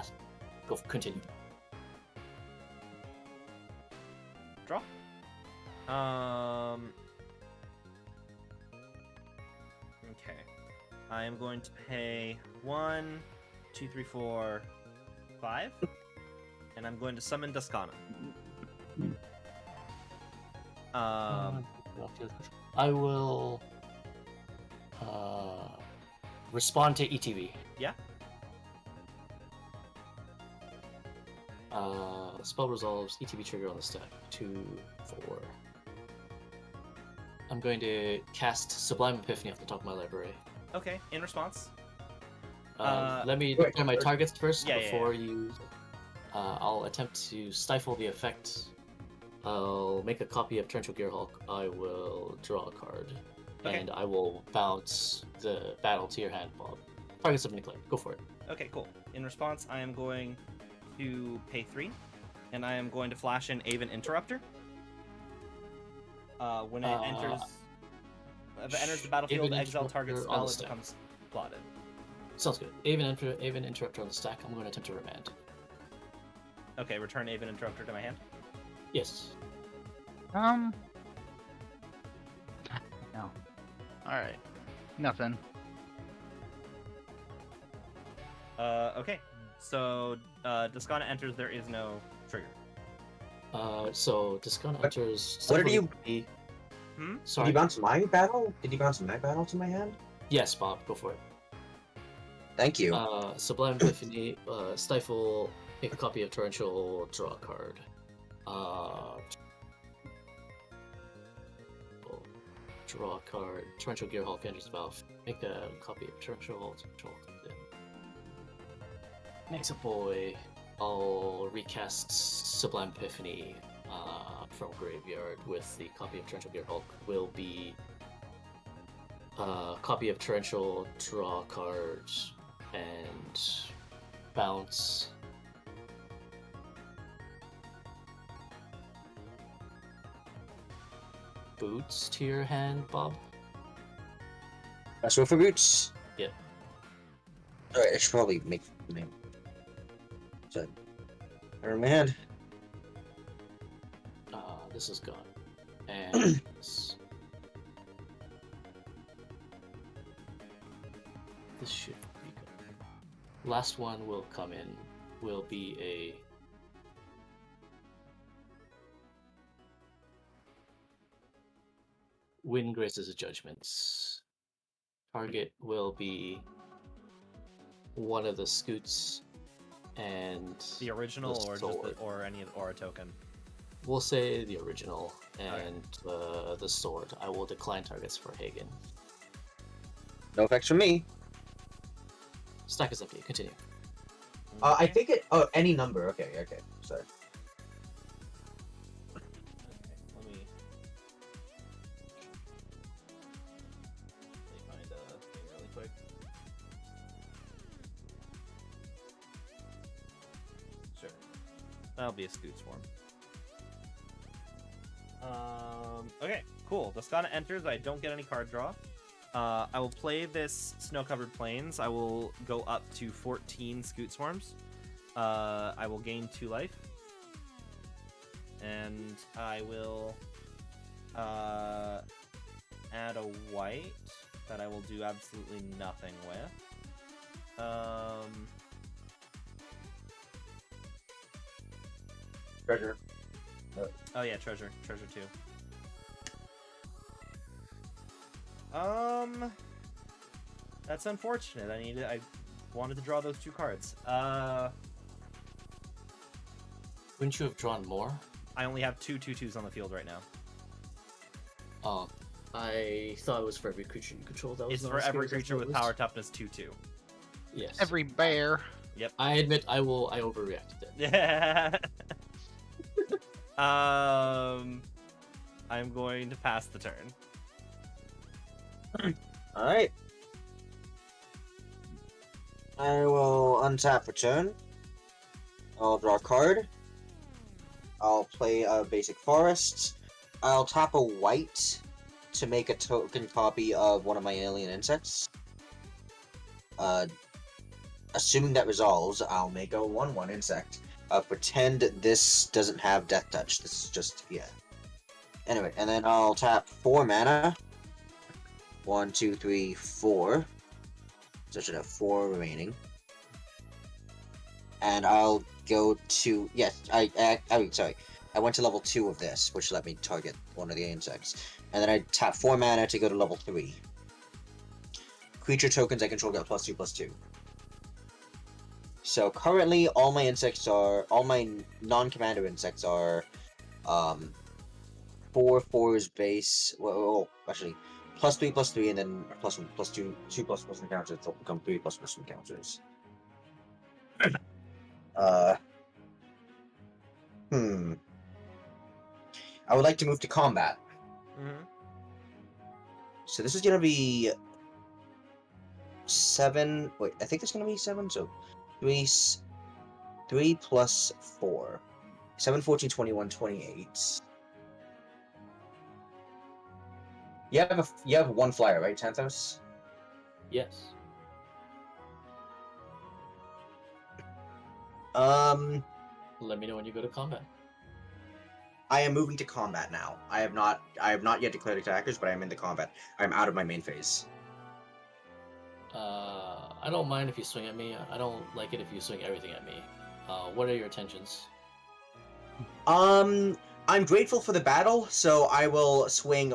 Go continue. Draw. Okay. I am going to pay 1, 2, 3, 4, 5, and I'm going to summon Duskana. I will respond to ETB. Yeah. Spell resolves, ETB trigger on the stack. 2, 4. I'm going to cast Sublime Epiphany off the top of my library. Okay, in response. Let me declare my targets first Yeah, before you. I'll attempt to stifle the effect. I'll make a copy of Torrential Gearhulk. I will draw a card. Okay. And I will bounce the battle to your hand, Bob. Targets have been declared. Go for it. Okay, cool. In response, I am going to pay 3, and I am going to flash in Aven Interrupter. When it enters, if it enters the battlefield, Aven exile target Interrupter on spell, the it stack. becomes blotted. Sounds good. Aven Interrupter on the stack. I'm going to attempt to remand. Okay, return Aven Interrupter to my hand. Yes. No. Alright. Nothing. Okay. So, Duskana enters, there is no trigger. So Duskana enters. What did you? Hmm? Did Sorry. you bounce my battle? Did you bounce my battle to my hand? Yes, Bob. Go for it. Thank you. Sublime Epiphany, stifle, make a copy of Torrential, draw a card. Draw a card. Torrential Gearhulk enters the battlefield. Make a copy of Torrential. Next up, boy, I'll recast Sublime Epiphany from Graveyard with the copy of Torrential Gearhulk. Will be copy of Torrential, draw a card, and bounce. Boots to your hand, Bob. Let's go for boots. Yeah. Alright, I should probably make the name. So, my hand. This is gone. And this should be good. Last one will come in. Will be a Wind Graces Judgments. Target will be one of the scoots and The original, the or sword. or a token. We'll say the original and the sword. I will decline targets for Hagen. No effects from me. Stack is empty. Continue. I think it. Oh, any number. Okay. Sorry. Okay, let me find a thing really quick. Sure. That'll be a scoot swarm. Okay, cool. Duskana enters. I don't get any card draw. I will play this Snow-Covered Plains. I will go up to 14 Scoot Swarms. I will gain 2 life. And I will add a white that I will do absolutely nothing with. Treasure. Oh yeah, treasure 2. That's unfortunate. I wanted to draw those 2 cards. Wouldn't you have drawn more? I only have 2 2/2s on the field right now. Oh, I thought it was for every creature you control. That was It's not for as every good as I creature with thought it power was. toughness 2/2. Yes. Every bear. I admit I overreacted then. Yeah. I'm going to pass the turn. Alright. I will untap return. I'll draw a card. I'll play a basic forest. I'll tap a white to make a token copy of one of my alien insects. Assuming that resolves, I'll make a 1/1 insect. Pretend this doesn't have death touch. This is just, yeah. Anyway, and then I'll tap 4 mana. 1, 2, 3, 4. So I should have 4 remaining. And I'll go to, yes, sorry. I went to level 2 of this, which let me target one of the insects. And then I tap 4 mana to go to level 3. Creature tokens I control get +2/+2. So currently, all my non-commander insects are, 4/4s base. Well, actually, +3/+3, and then +2 2/+1 counters. It'll become 3/+1 counters. I would like to move to combat. Mm-hmm. So this is gonna be 7. Wait, I think it's gonna be 7. So 3 plus 4. 7, 14, 21, 28. You have 1 flyer, right, Tanthos? Yes. Let me know when you go to combat. I am moving to combat now. I have not yet declared attackers, but I am in the combat. I'm out of my main phase. I don't mind if you swing at me. I don't like it if you swing everything at me. What are your intentions? I'm grateful for the battle, so I will swing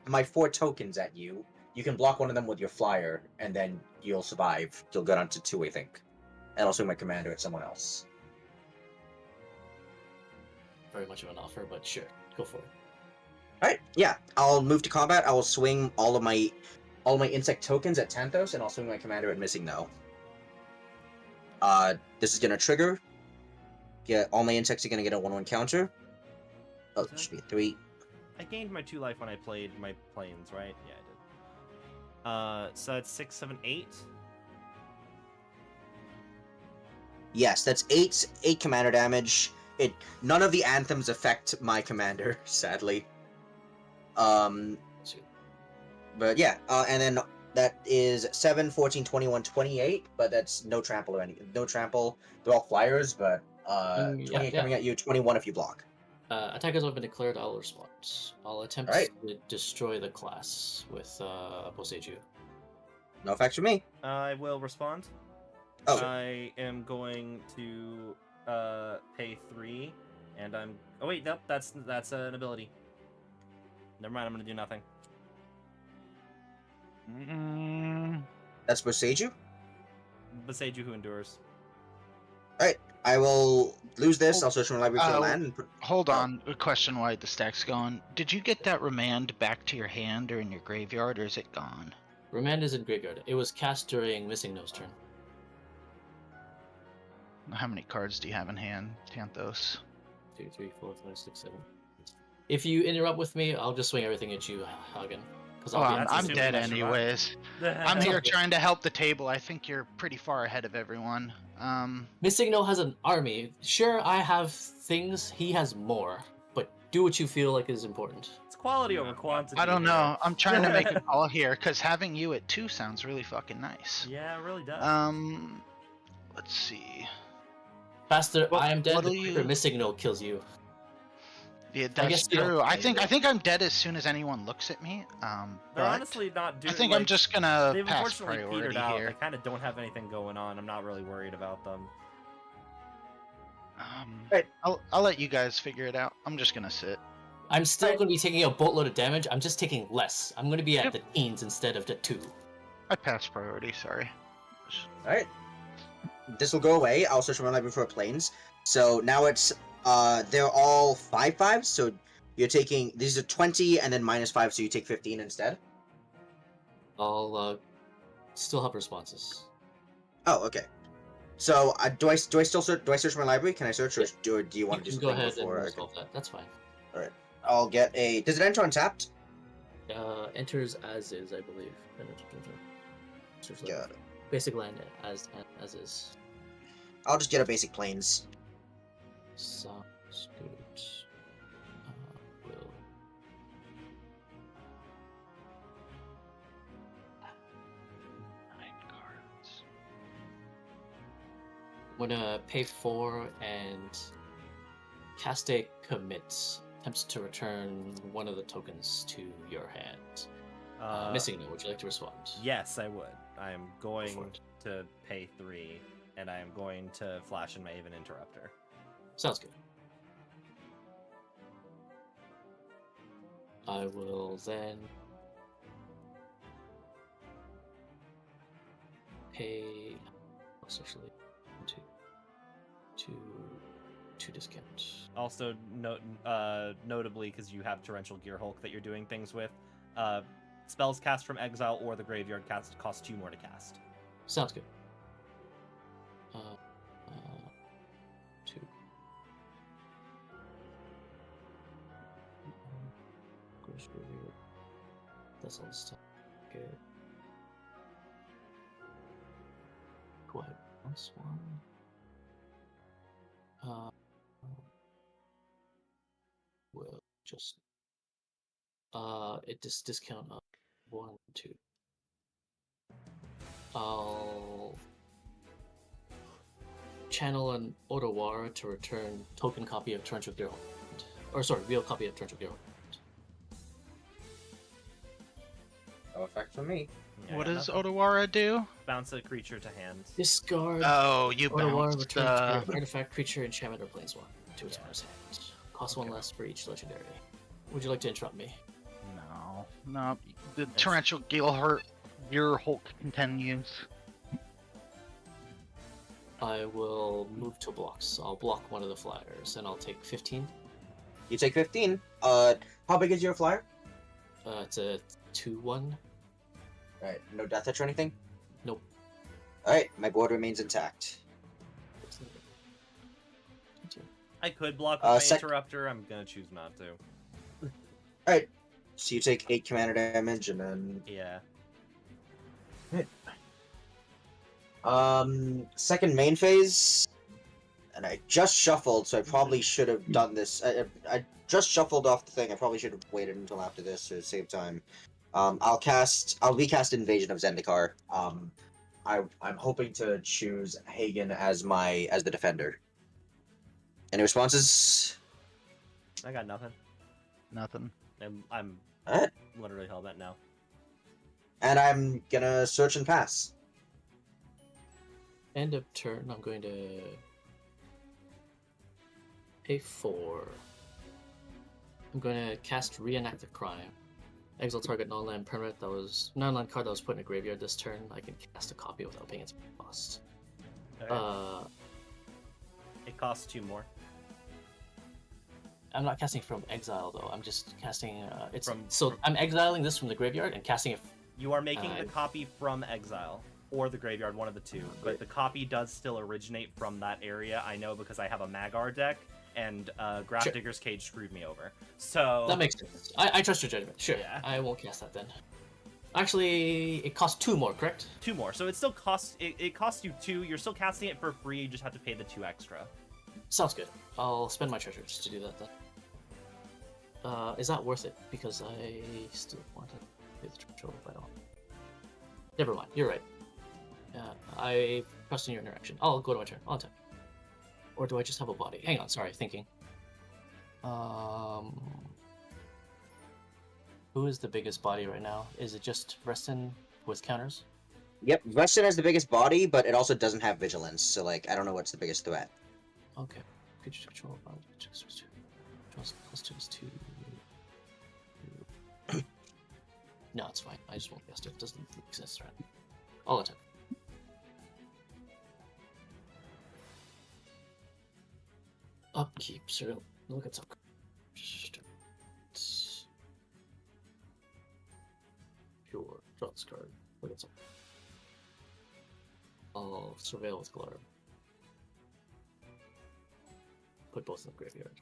my 4 tokens at you. You can block one of them with your flyer, and then you'll survive. You'll get onto 2, I think. And I'll swing my commander at someone else. Very much of an offer, but sure, go for it. Alright, yeah. I'll move to combat. I will swing all of my insect tokens at Tanthos, and I'll swing my commander at Missing No. This is gonna trigger. Yeah, all my insects are gonna get a 1/1 counter. Oh, it should be a 3. I gained my 2 life when I played my planes, right? Yeah, I did. So that's 6, 7, 8. Yes, that's 8 commander damage. None of the anthems affect my commander, sadly. But yeah, and then that is 7, 14, 21, 28, but that's no trample or anything. No trample. They're all flyers, but 28 coming at you, 21 if you block. Attackers have been declared. I'll respond. I'll attempt to destroy the class with Boseiju. No effects for me. I will respond. Oh. I am going to pay 3, and I'm. Oh wait, nope. That's an ability. Never mind. I'm gonna do nothing. That's Boseiju? Boseiju who endures. Alright, I will lose this. I'll search my library for land. And Hold on. A question why the stack's gone. Did you get that remand back to your hand or in your graveyard, or is it gone? Remand is in graveyard. It was cast during Missing No's turn. How many cards do you have in hand, Tanthos? 2, 3, 4, 5, 6, 7. If you interrupt with me, I'll just swing everything at you, Hagen. Well, I'm dead anyways. I'm here trying to help the table. I think you're pretty far ahead of everyone. Missing No has an army. Sure, I have things. He has more. But do what you feel like is important. It's quality over quantity. I don't know. I'm trying to make a call here because having you at 2 sounds really fucking nice. Yeah, it really does. Let's see. Faster, I am dead. Missing No kills you. Yeah, that's true. I think I'm dead as soon as anyone looks at me. They're honestly not doing. I think I'm just gonna pass unfortunately priority petered out. here. They kind of don't have anything going on. I'm not really worried about them. I'll let you guys figure it out. I'm just gonna sit. I'm still going to be taking a boatload of damage. I'm just taking less. I'm going to be at the teens instead of the 2. I passed priority. Sorry. All right. This will go away. I'll search my library for planes. So now it's they're all 5/5. So you're taking these are 20 and then -5, so you take 15 instead. I'll still have responses. Oh, okay. So do I search my library? Can I search, or do you want to just go ahead and resolve that? That's fine. All right. I'll get a. Does it enter untapped? Enters as is, I believe. Got it. Basic land as is. I'll just get a basic planes. Sounds good. I'm gonna pay 4 and cast a commit. Attempts to return one of the tokens to your hand. Missing no, would you like to respond? Yes, I would. I am for going it. to pay 3, and I am going to flash in my Even Interrupter. Sounds good. I will then pay essentially two discount. Also, notably, because you have Torrential Gear Hulk that you're doing things with, spells cast from exile or the graveyard cost 2 more to cast. Sounds good. 2. That's all stuff. Good. Go ahead. This one. Will just it discount up 1, 2. I'll channel an Otawara to return token copy of Torrential Gear Hulk. Or sorry, real copy of Torrential Gear Hulk. No effect from me. Yeah, What I got does nothing. Otawara do? Bounce a creature to hand. Discard Oh, you Otawara bounced. returns artifact, creature, enchantment, or planeswalker to its Yeah. owner's hand. Cost 1 Okay. less for each legendary. Would you like to interrupt me? No. The Torrential Gear Hulk continues. I will move to blocks. I'll block one of the flyers, and I'll take 15. You take 15. How big is your flyer? It's a 2/1. Alright, no death touch or anything? Nope. Alright, my board remains intact. I could block with my sec- Interrupter. I'm gonna choose not to. Alright, so you take 8 commander damage and then... Yeah. Second main phase, and I just shuffled, so I probably should have done this. I just shuffled off the thing. I probably should have waited until after this to save time. I'll recast Invasion of Zendikar. I'm hoping to choose Hagen as the defender. Any responses? I got nothing. Nothing. I'm Alright. literally hellbent now. And I'm gonna search and pass. End of turn, I'm going to pay 4. I'm going to cast Reenact the Crime. Exile target non-land card that was put in a graveyard this turn. I can cast a copy without paying its cost. Okay. It costs 2 more. I'm not casting from exile though. I'm just casting. From- I'm exiling this from the graveyard and casting it. You are making the copy from exile or the graveyard, one of the two. But the copy does still originate from that area. I know because I have a Magar deck, and Graph Sure. Digger's Cage screwed me over. So That makes sense. I trust your judgment. Sure. Yeah. I won't cast that then. Actually, it costs 2 more, correct? 2 more. So it still costs it costs you 2. You're still casting it for free. You just have to pay the 2 extra. Sounds good. I'll spend my treasure just to do that then. Is that worth it? Because I still want to pay the treasure if I don't. Never mind. You're right. I trust in your interaction. I'll go to my turn. I'll attack. Or do I just have a body? Hang on. Sorry. Thinking. Who is the biggest body right now? Is it just Reston with counters? Yep, Weston has the biggest body, but it also doesn't have vigilance, so like I don't know what's the biggest threat. Okay. Creature control body. Plus 2 is 2. No, it's fine. I just won't cast it. It doesn't make sense, right? I'll attack. Upkeep. So look at some. Pure. Draw this card. Look at some. I'll surveil with Glarb. Put both in the graveyard.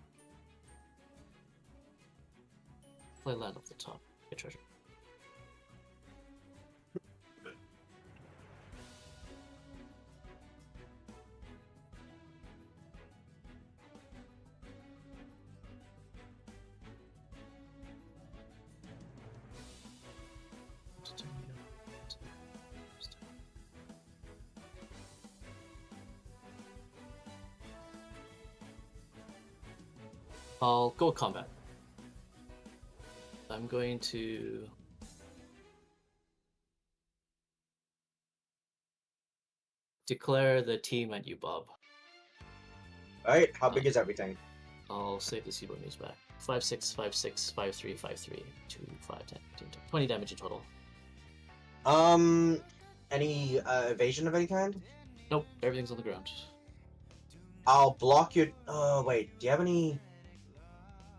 Play land off the top. Get treasure. I'll go with combat. I'm going to declare the team at you, Bob. Alright, how big is everything? I'll save the Seaboard News back. 5, 6, 5, 6, 5, 3, 5, 3, 2, 5, 10, 15, 20 damage in total. Any evasion of any kind? Nope, everything's on the ground. I'll block your. Wait. Do you have any?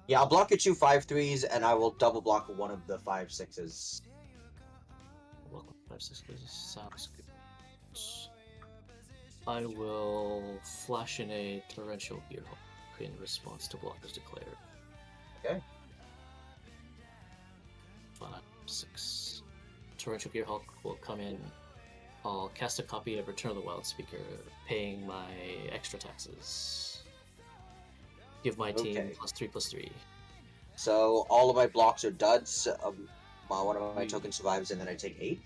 Yeah, I'll block your 2 5/3s, and I will double block one of the 5/6s. Welcome, 5, 6, sounds good. I will flash in a torrential gearhawk in response to blockers declared. Okay. 5, 6. Torrential gearhawk will come in. I'll cast a copy of Return of the Wild Speaker, paying my extra taxes. Give my team Okay. +3/+3. So all of my blocks are duds. One of my tokens survives, and then I take 8.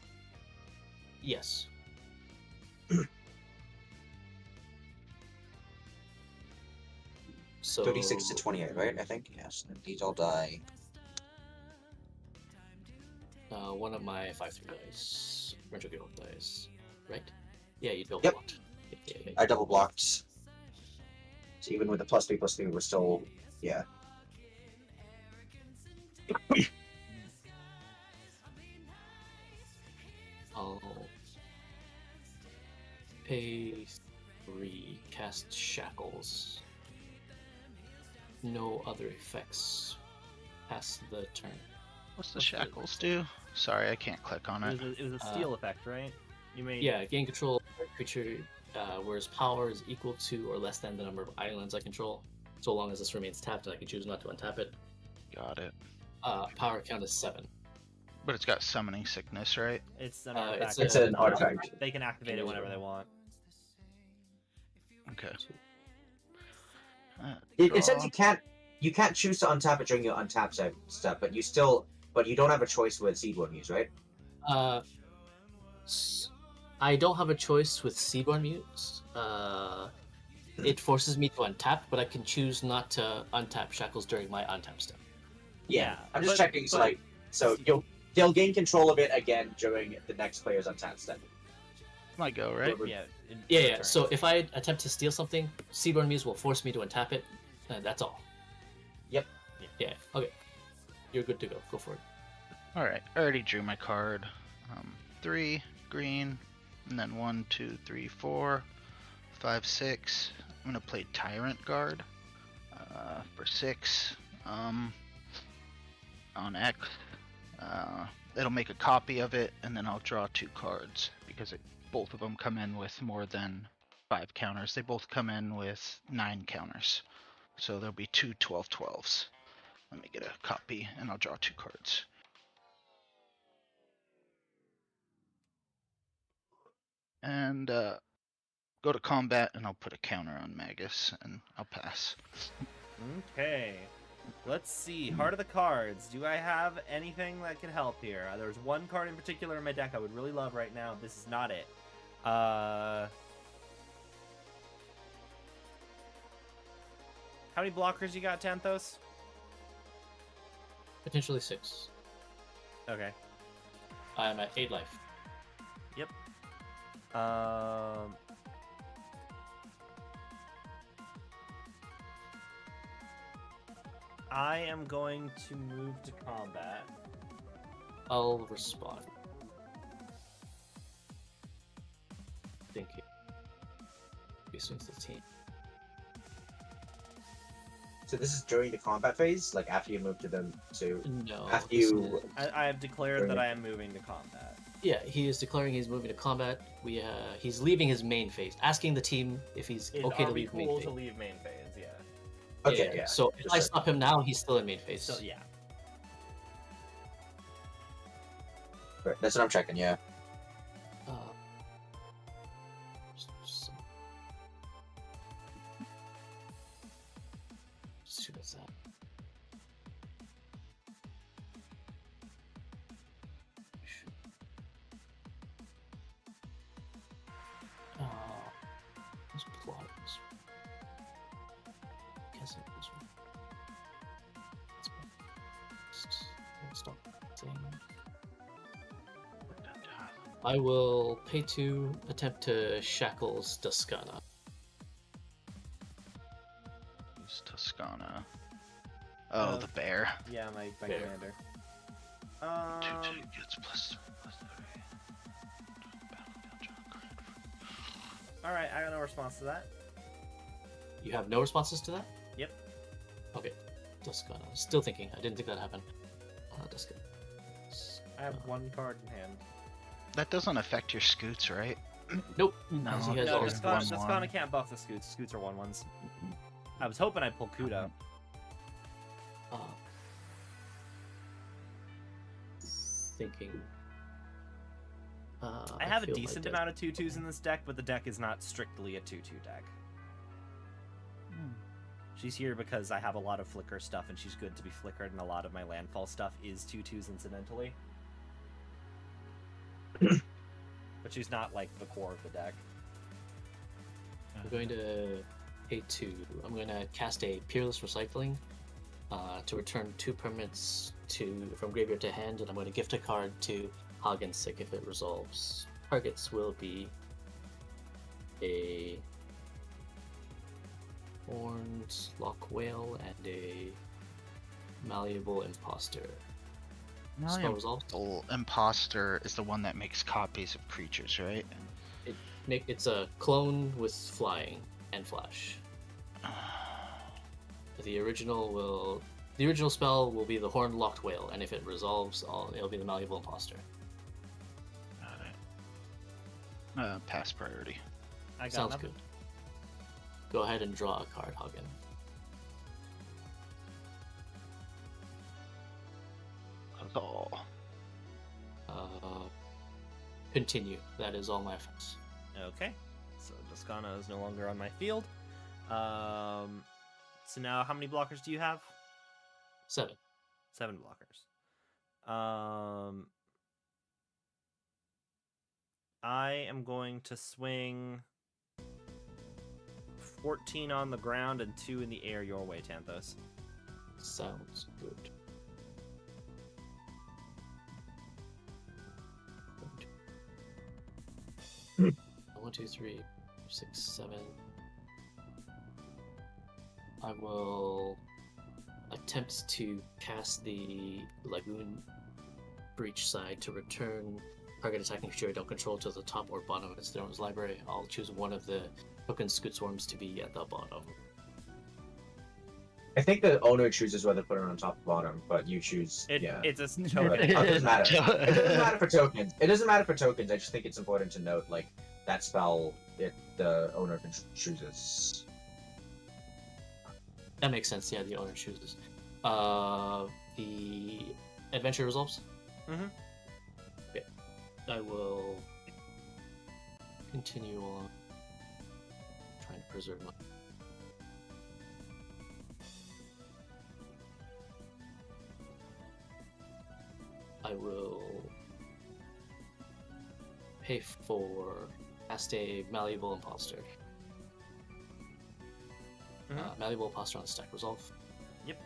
Yes. So 36 to 28, right? I think. Yes. These all die. One of my 5/3 dice, Torrential gearhawk dice, right? Yeah, you double Yep. blocked. Yeah. I double blocked. So even with the +3/+3, we're still, yeah. I'll pay 3, cast Shackles. No other effects past the turn. What's the shackles do? Sorry, I can't click on it. It was a steal effect, right? You made Yeah, gain control of a creature where its power is equal to or less than the number of islands I control, so long as this remains tapped and I can choose not to untap it. Got it. Power count is 7. But it's got summoning sickness, right? It's an it's artifact. It's an artifact. They can activate it whenever they want. Okay. It says you can't choose to untap it during your untap step, but you don't have a choice with Seedborn Muse, right? I don't have a choice with Seaborn Muse. It forces me to untap, but I can choose not to untap Shackles during my untap step. Yeah, I'm just but- checking. but- So they'll gain control of it again during the next player's untap step. My go, right? Yeah. Yeah. turn. So if I attempt to steal something, Seaborn Muse will force me to untap it. That's all. Yep. Yeah. Okay. You're good to go. Go for it. Alright, I already drew my card. 3 green, and then 1, 2, 3, 4, 5, 6. I'm gonna play Tyrant Guard for 6. On X, it'll make a copy of it, and then I'll draw 2 cards because both of them come in with more than 5 counters. They both come in with 9 counters, so there'll be 2 12/12s. Let me get a copy, and I'll draw 2 cards. And go to combat, and I'll put a counter on Magus, and I'll pass. Okay. Let's see. Heart of the cards. Do I have anything that can help here? There's one card in particular in my deck I would really love right now. This is not it. How many blockers you got, Tanthos? Potentially 6. Okay. I'm at 8 life. I am going to move to combat. I'll respond. Thank you. Swings the team. So this is during the combat phase, like after you move to them to No. after this you. is- I have declared that I am moving to combat. Yeah, he is declaring he's moving to combat. He's leaving his main phase, asking the team if he's okay Are to we leave main cool phase. to leave main phase? Yeah. Okay, yeah. So if just I like- stop him now, he's still in main phase. So yeah. Right, that's what I'm checking. Yeah. Uh, who does that? Let's plot this. Guess it this one. first. Stop saying. I will pay 2, attempt to shackles Duskana. Use Duskana. Oh, the bear. Yeah, my Bear. commander. 2 gets +3/+3. Alright, I got no response to that. You have no responses to that? Yep. Okay. Duskana. Still thinking. I didn't think that happened. Duskana. I have 1 card in hand. That doesn't affect your scoots, right? Nope. No, As he has No, all- just Duskana can't buff the Scoots. Scoots are 1/1s. I was hoping I'd pull Kudo. Uh, thinking. I have a feel my decent deck- amount of 2/2s in this deck, but the deck is not strictly a 2/2 deck. She's here because I have a lot of flicker stuff, and she's good to be flickered, and a lot of my landfall stuff is 2/2s incidentally. But she's not, like, the core of the deck. I'm going to pay 2. I'm going to cast a Peerless Recycling to return 2 permanents from graveyard to hand, and I'm going to gift a card to Hagensick if it resolves. Targets will be a Horned Lock Whale and a Malleable Imposter. Spell resolves. Malleable Imposter is the one that makes copies of creatures, right? It's a clone with flying and flash. The original spell will be the Horned Locked Whale, and if it resolves, it'll be the Malleable Imposter. Got it. Pass priority. I got Sounds nothing. good. Go ahead and draw a card, Hagen. Oh. Continue. That is all my effects. Okay. So Duskana is no longer on my field. So now how many blockers do you have? 7. 7 blockers. I am going to swing 14 on the ground and 2 in the air your way, Tanthos. Sounds good. 1, 2, 3, 6, 7. I will attempt to cast the Lagoon Breach side to return target attacking creature I don't control to the top or bottom of its Throne's library. I'll choose one of the token Scoot Swarms to be at the bottom. I think the owner chooses whether to put it on top or bottom, but you choose. It's a But token. it doesn't matter. It doesn't matter for tokens. It doesn't matter for tokens. I just think it's important to note, like, that spell the owner chooses. That makes sense. Yeah, the owner chooses. The adventure resolves. Mm-hmm. Okay. I will continue on trying to preserve my. I will pay for cast a Malleable Imposter. Malleable Imposter on the stack resolve. Yep.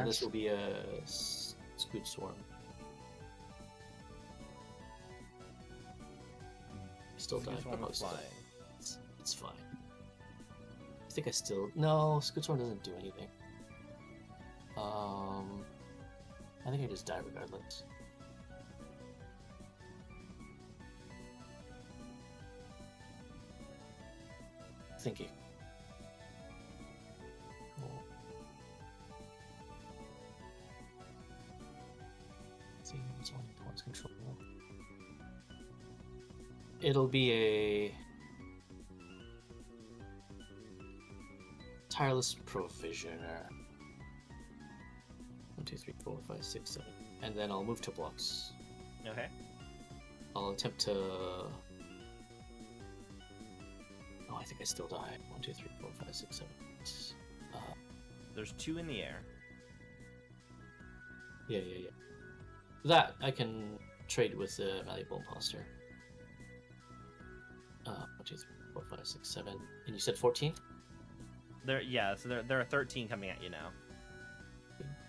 This will be a Scoot Swarm. Still die. Scoot Swarm Oh, is still die. flying. It's fine. I think I still no. Scoot Swarm doesn't do anything. I think I just die regardless. Thinking. Cool. See, it's only points control. It'll be a tireless provisioner. 1, 2, 3, 4, 5, 6, 7. And then I'll move to blocks. Okay. I'll attempt to. Oh, I think I still die. 1, 2, 3, 4, 5, 6, 7. 8. There's 2 in the air. Yeah. That I can trade with the Malleable Imposter. 1, 2, 3, 4, 5, 6, 7. And you said 14? There are 13 coming at you now.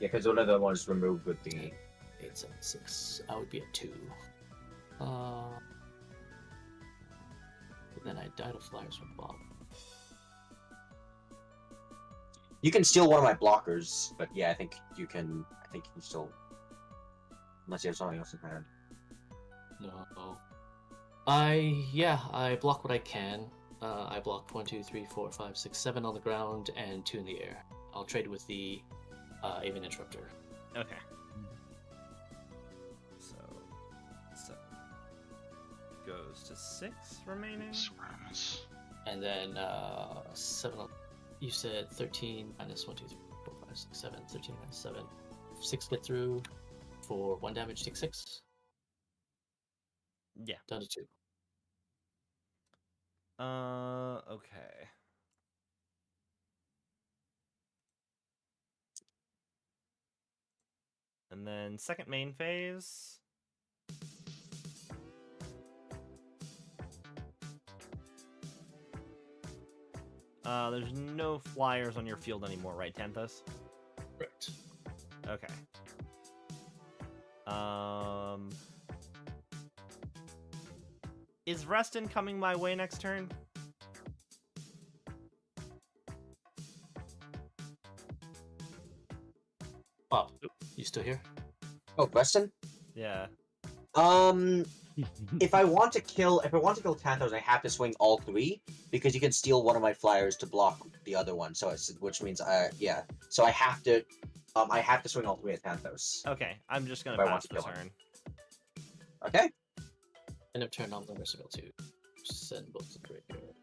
Yeah, because one of them was removed with the... 8, 7, 6. I would be at 2. But then I died of flyers from Bob. You can steal one of my blockers, but yeah, I think you can still... Unless you have something else in hand. No. I block what I can. I block 1, 2, 3, 4, 5, 6, 7 on the ground and 2 in the air. I'll trade with the Avian Interrupter. Okay. So goes to 6 remaining. Swarms. And then 7. You said 13 minus 1, 2, 3, 4, 5, 6, 7. 13 minus 7. 6 get through for 1 damage, take 6. Yeah. Down to 2. Okay. And then second main phase. There's no flyers on your field anymore, right, Tanthos? Correct. Okay. Is Reston coming my way next turn? Bob, you still here? Oh, Weston? Yeah. If I want to kill Tanthos, I have to swing all 3 because you can steal one of my flyers to block the other one. So which means yeah. So I have to swing all 3 at Tanthos. Okay, I'm just gonna If I want pass to the kill him. turn. Okay. End of turn, I'm going to send both to the graveyard.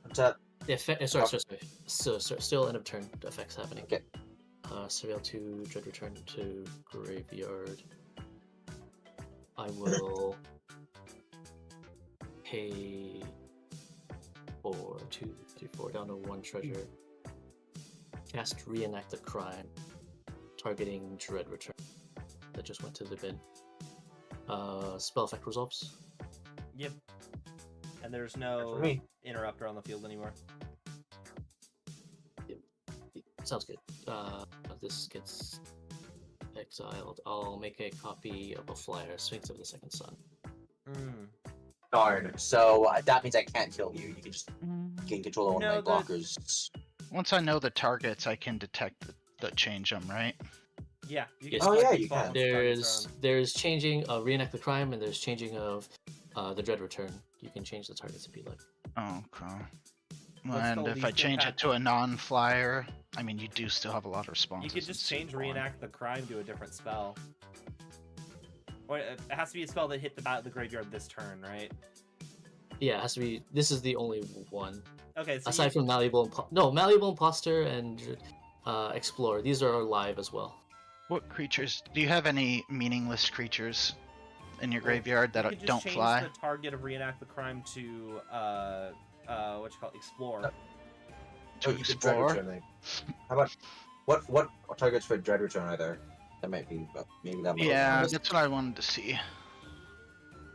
What's up? Sorry. So, still end of turn effects happening. Okay. Surveil 2, Dread Return to Graveyard. I will pay for 2, 3, 4 down to 1 treasure. Cast Reenact the Crime, targeting Dread Return. That just went to the bin. Spell effect resolves. Yep. And there's For no me. interrupter on the field anymore. Sounds good. This gets exiled. I'll make a copy of a flyer, Sphinx of the Second Sun. Darn. So that means I can't kill you. You can just gain control of one of my No, blockers. Once I know the targets, I can detect the change them, right? Yeah. You Yes. can Oh, select yeah, the you spot can. once the targets are on. There's changing of Reenact the Crime, and there's changing of the Dread Return. You can change the targets if you like. Oh, okay. What's And the if I least change impact? it to a non-flyer, I mean, you do still have a lot of responses. You could just change Reenact the Crime to a different spell. Or it has to be a spell that hit the graveyard this turn, right? Yeah, it has to be. This is the only one. Okay, so Aside from Malleable Imposter and Explorer, these are live as well. What creatures? Do you have any meaningless creatures in your Well, graveyard you that could just don't change fly? the target of Reenact the Crime to Explore. To you could Dread explore? Return, like. How about what targets for Dread Return are there? That might be, but maybe that might Yeah, be. that's what I wanted to see.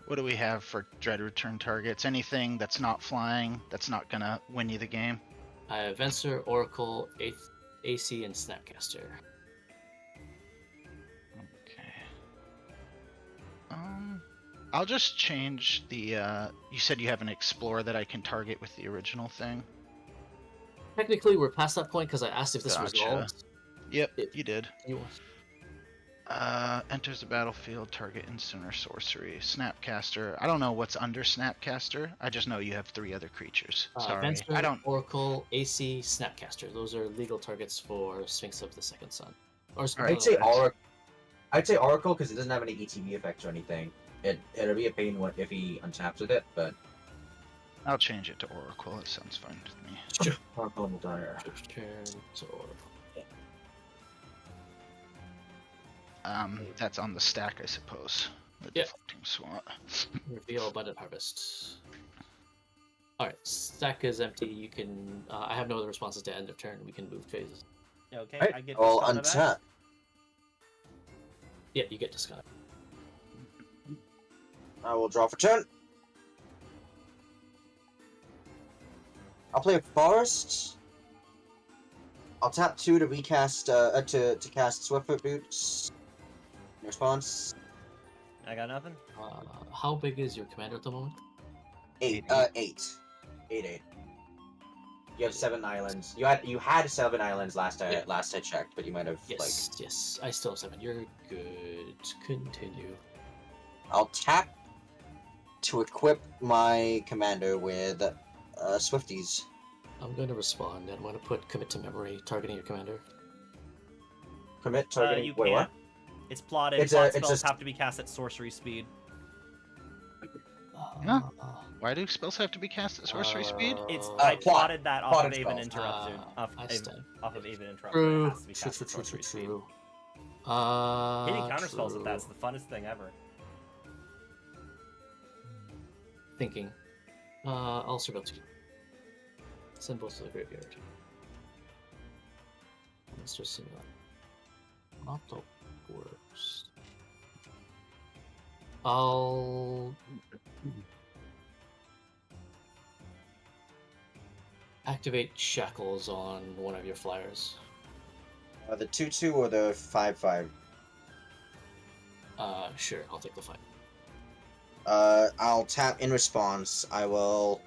What do we have for Dread Return targets? Anything that's not flying, that's not gonna win you the game? I have Venser, Oracle, AC, and Snapcaster. Okay. I'll just change the. You said you have an Explorer that I can target with the original thing. Technically, we're past that point because I asked if this Gotcha. resolves. Yep, It- you did. You Enters the battlefield, target instant or sorcery. Snapcaster. I don't know what's under Snapcaster. I just know you have 3 other creatures. Sorry, Venser, I don't. Oracle, AC, Snapcaster. Those are legal targets for Sphinx of the Second Sun. Or I'd say Oracle. I'd say Oracle because it doesn't have any ETB effects or anything. It'll be a pain if he untaps with it, but I'll change it to Oracle. It sounds fine with me. Sure. Oracle will die. Turn to Oracle. That's on the stack, I suppose. The Yeah. deflecting swat. Reveal Abundant Harvest. Alright, stack is empty. You can. I have no other responses to end of turn. We can move phases. Okay, Right. I get I'll Duskana back. untap. Yeah, you get Duskana. I will draw for turn. I'll play a forest. I'll tap 2 to recast to cast Swiftfoot Boots. In response, I got nothing. How big is your commander at the moment? 8. 8. You have 7 islands. You had 7 islands last I checked, but you might have Yes, yes. I still have 7. You're good. Continue. I'll tap to equip my commander with Swifties. I'm going to respond, and I'm going to put commit to memory, targeting your commander. Commit targeting. You Wait, can't. what? It's plotted. It's Plot a- it's spells a- have to be cast at sorcery speed. Huh? Why do spells have to be cast at sorcery speed? It's plot- plotted that off of plotted Aven spells. Interrupted. I stand. Off of Aven Interrupted. It True. has to be cast at sorcery speed. True. Hitting counterspells with True. that's the funnest thing ever. Thinking. I'll surveil 2. Send both to the graveyard. Let's just simulate. Not the worst. I'll activate shackles on one of your flyers. The 2/2 or the 5/5. Sure, I'll take the 5. I'll tap in response. I will.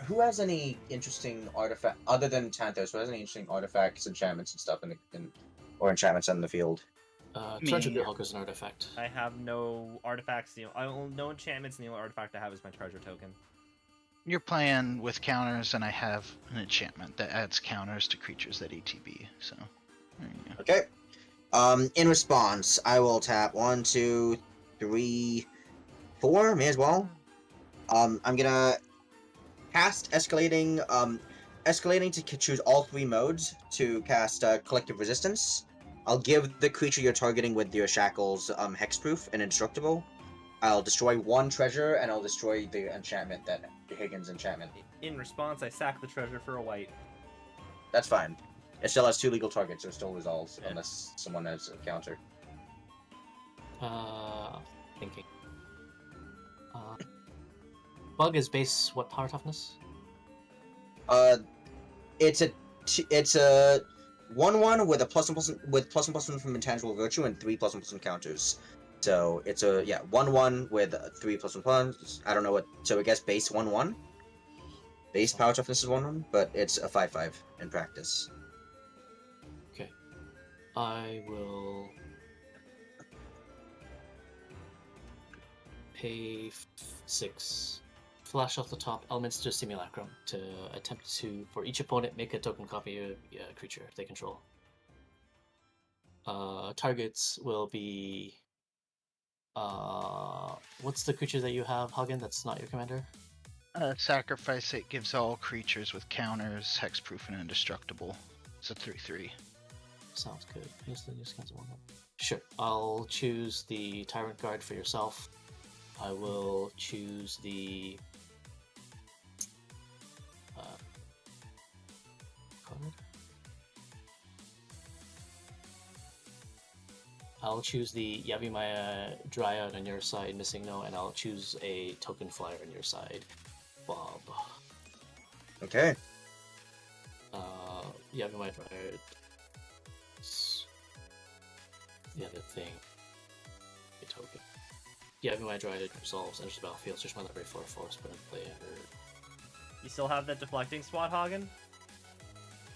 Who has any interesting artifact other than Tanthos? Who has any interesting artifacts, enchantments, and stuff or enchantments in the field? Treasure Me. Hawk is an artifact. I have no artifacts. No enchantments. And the only artifact I have is my treasure token. You're playing with counters, and I have an enchantment that adds counters to creatures that ETB. So, there you go. Okay. In response, I will tap 1, 2, 3, 4. May as well. I'm gonna cast escalating. Escalating to choose all 3 modes to cast collective resistance. I'll give the creature you're targeting with your shackles hexproof and indestructible. I'll destroy 1 treasure, and I'll destroy the enchantment that Higgins enchantment. In response, I sack the treasure for a white. That's fine. It still has 2 legal targets, so it still resolves Yeah. unless someone has a counter. Thinking. Bug is base what power toughness? It's a 1/1 with a +1/+1 from intangible virtue and 3 +1/+1 counters. So it's a 1/1 with 3 +1/+1. I don't know what. So I guess base 1/1. Base power toughness is 1/1, but it's a 5/5 in practice. Okay. I will pay 6. Flash off the top Elminster Simulacrum to attempt to, for each opponent, make a token copy of a creature they control. Targets will be. What's the creature that you have, Hagen? That's not your commander. Sacrifice it gives all creatures with counters hexproof and indestructible. It's a 3/3. Sounds good. Sure. I'll choose the Tyrant Guard for yourself. I will choose the card. I'll choose the Yavimaya Dryad on your side, missing no, and I'll choose a token flyer on your side, Bob. Okay. Yavimaya Dryad. The other thing. A token. Yavimaya Dryad resolves, enters the battlefield, search my library for a forest, put in play under. You still have that deflecting spot, Hagen?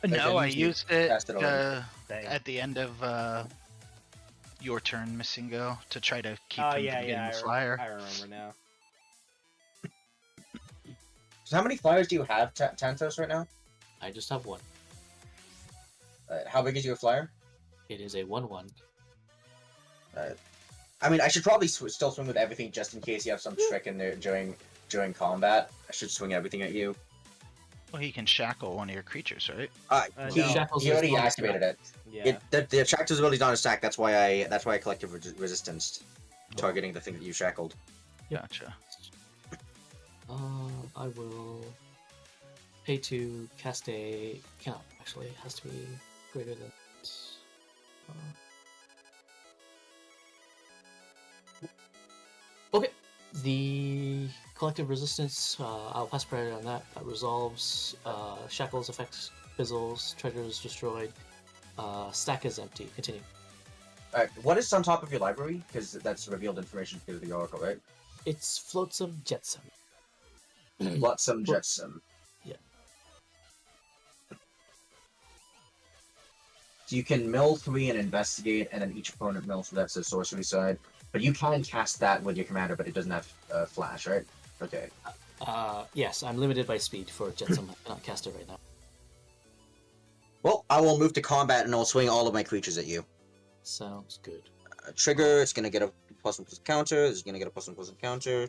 No, I used it cast it already. Dang. at the end of your turn, Missing Go, to try to keep Oh him yeah, from getting yeah. the flyer. I remember now. So how many flyers do you have, Tantos, right now? I just have 1. How big is your flyer? It is a 1/1. I mean, I should probably still swing with everything just in case you have some trick in there during combat. I should swing everything at you. Well, he can shackle one of your creatures, right? He, No. Shackles he is already bonus activated it. Yeah. The attractor's ability is not a stack. That's why I collective resistance, targeting the thing that you shackled. Gotcha. I will pay to cast a. Cannot actually. It has to be greater than. Okay. The collective resistance. I'll pass priority on that. That resolves. Shackles affects fizzles, treasure is destroyed, stack is empty. Continue. Alright, what is on top of your library? Because that's revealed information through the oracle, right? It's flotsam jetsam. Flotsam jetsam. Yeah. So you can mill 3 and investigate, and then each opponent mills, so that's the sorcery side. But you can cast that with your commander, but it doesn't have flash, right? Okay. Yes, I'm limited by speed for jetsam. I cannot cast it right now. Well, I will move to combat and I'll swing all of my creatures at you. Sounds good. Trigger, it's gonna get a +1/+1 counter. This is gonna get a +1/+1 counter.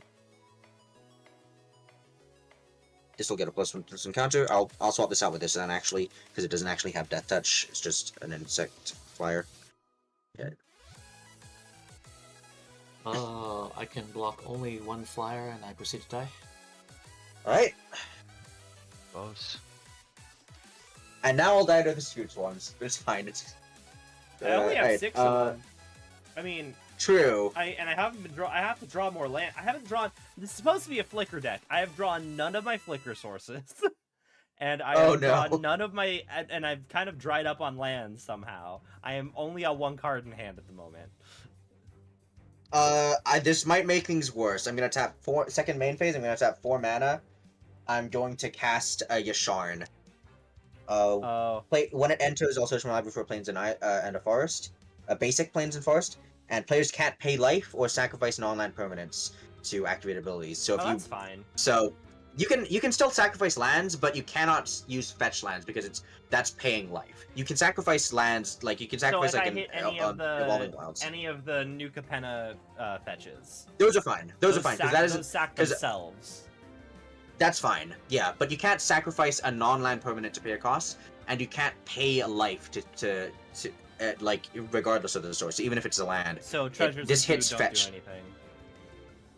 This will get a +1/+1 counter. I'll swap this out with this then actually, because it doesn't actually have death touch. It's just an insect flyer. Yeah. I can block only one flyer and I proceed to die. Alright. Boss. And now I'll die to the Scoots ones. It's fine. It's I only have alright, 6 of them. I mean, true. I haven't been I have to draw more land. I haven't drawn. This is supposed to be a flicker deck. I have drawn none of my flicker sources, and I have drawn none of my. And I've kind of dried up on lands somehow. I am only on 1 card in hand at the moment. This might make things worse. I'm gonna tap second main phase. I'm gonna tap 4 mana. I'm going to cast a Yasharn. When it enters, I'll search my library for plains and a forest. Basic plains and forest. And players can't pay life or sacrifice non-land permanents to activate abilities. So if that's fine. So you can still sacrifice lands, but you cannot use fetch lands because that's paying life. You can sacrifice lands, like you can sacrifice Evolving Wilds. Any of the New Capenna fetches. Those are fine. Those are fine because that is those sack themselves. That's fine. Yeah, but you can't sacrifice a non-land permanent to pay a cost, and you can't pay a life to like regardless of the source, even if it's a land. So treasures this and hits food fetch. Don't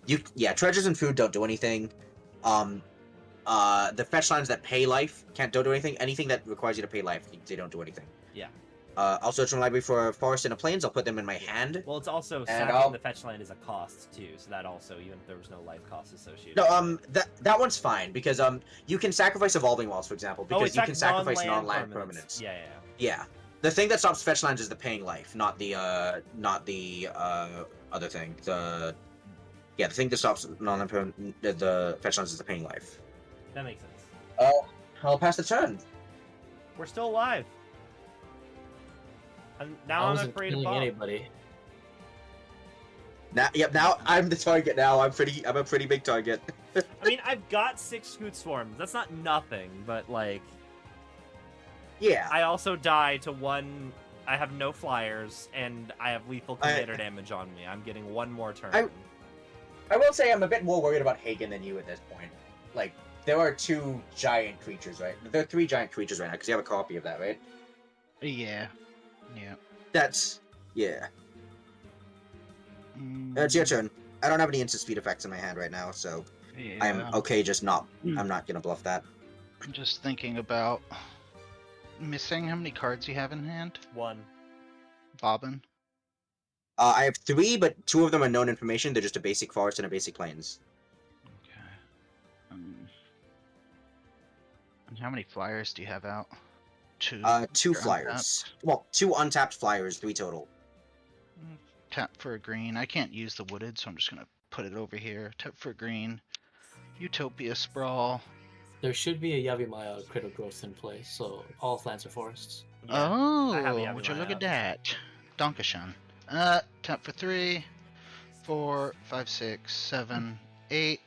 do anything. Treasures and food don't do anything. The fetch lands that pay life don't do anything. Anything that requires you to pay life, they don't do anything. Yeah. I'll search my library for forest and a plains. I'll put them in my hand. Well, it's also sacking the fetch land is a cost too, so that also, even if there was no life cost associated. No, that one's fine because you can sacrifice Evolving Wilds, for example, because you can sacrifice non-land permanents. Yeah. The thing that stops fetch lands is the paying life, not the other thing. The thing that stops the fetch lands is the paying life. That makes sense. I'll pass the turn. We're still alive. And now I'm afraid of anybody. Now I'm the target. Now I'm a pretty big target. I mean, I've got 6 Scoot Swarms. That's not nothing, but like. Yeah. I also die to 1. I have no flyers, and I have lethal commander damage on me. I'm getting 1 more turn. I will say I'm a bit more worried about Hagen than you at this point. Like, there are 2 giant creatures, right? There are 3 giant creatures right now, because you have a copy of that, right? Yeah. Yeah. It's your turn. I don't have any instant speed effects in my hand right now, so I'm okay just not... I'm not gonna bluff that. I'm just thinking about... Missing, how many cards you have in hand? 1. Bobbin? I have 3, but 2 of them are known information. They're just a basic forest and a basic plains. Okay. And how many flyers do you have out? 2? 2 flyers. Untapped? Well, 2 untapped flyers, 3 total. Tap for a green. I can't use the wooded, so I'm just gonna put it over here. Tap for a green. Utopia Sprawl. There should be a Yavimaya Cradle Growth in place, so all lands are forests. Yeah, would you look at that? Donkashan. Tap for 3, 4, 5, 6, 7, 8,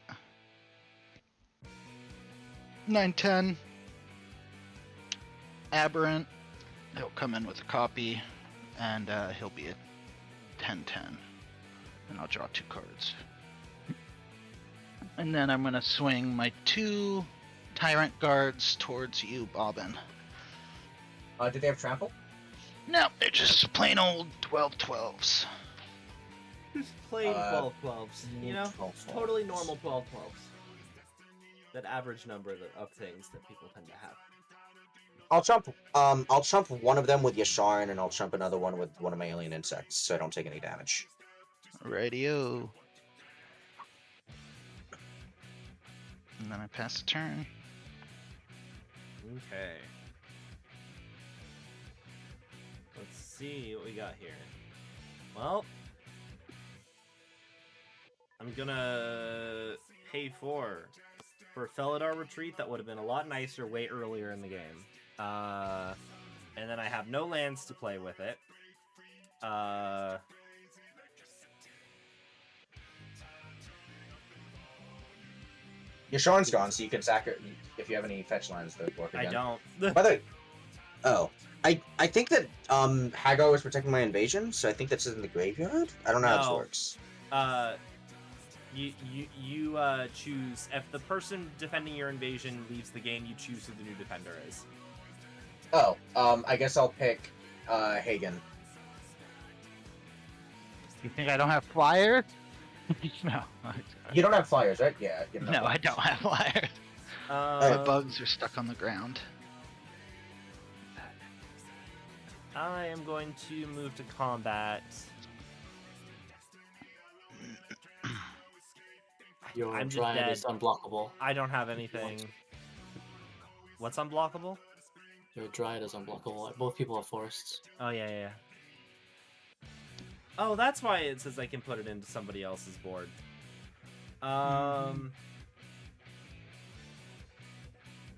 9, 10. Aberrant. He'll come in with a copy, and he'll be a 10-10. And I'll draw 2 cards. And then I'm going to swing my 2 Tyrant Guards towards you, Bobbin. Do they have trample? No, they're just plain old 12-12s. Just plain 12-12s. You know? 12-12s. Totally normal 12-12s. That average number of things that people tend to have. I'll chump one of them with Yasharn, and I'll chump another one with one of my alien insects, so I don't take any damage. Radio. And then I pass the turn. Okay. see what we got here. Well, I'm gonna pay 4 for Felidar Retreat. That would have been a lot nicer way earlier in the game. And then I have no lands to play with it. Your Sean's gone, so you can sack it if you have any fetch lines that work again. I don't. By the way, I think that Hagar was protecting my invasion, so I think that's in the graveyard. I don't know how this No. works. You choose if the person defending your invasion leaves the game. You choose who the new defender is. Oh, I guess I'll pick Hagen. You think I don't have flyers? No. You don't have flyers, right? Yeah. You don't have No, I flyers. don't have flyers. The bugs are stuck on the ground. I am going to move to combat. Your I'm just Dryad dead. is unblockable. I don't have anything. What's unblockable? Your Dryad is unblockable. Both people have forests. Oh, yeah. Oh, that's why it says I can put it into somebody else's board. I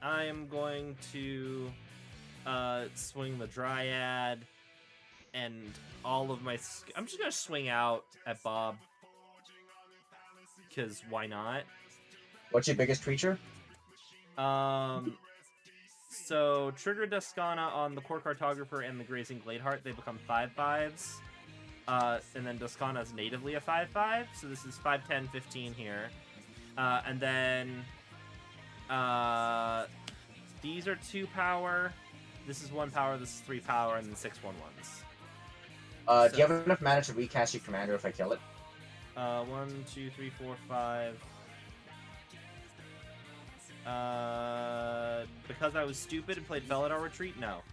am going to swing the Dryad and all of my... I'm just going to swing out at Bob. Because why not? What's your biggest creature? So trigger Duskana on the Core Cartographer and the Grazing Gladeheart. They become 5/5s. And then Duskana is natively a 5/5. So this is 5, 10, 15 here. And then these are 2 power. This is 1 power. This is 3 power, and then 6 1/1s. Do you have enough mana to recast your commander if I kill it? 1, 2, 3, 4, 5. Because I was stupid and played Felidar Retreat? No.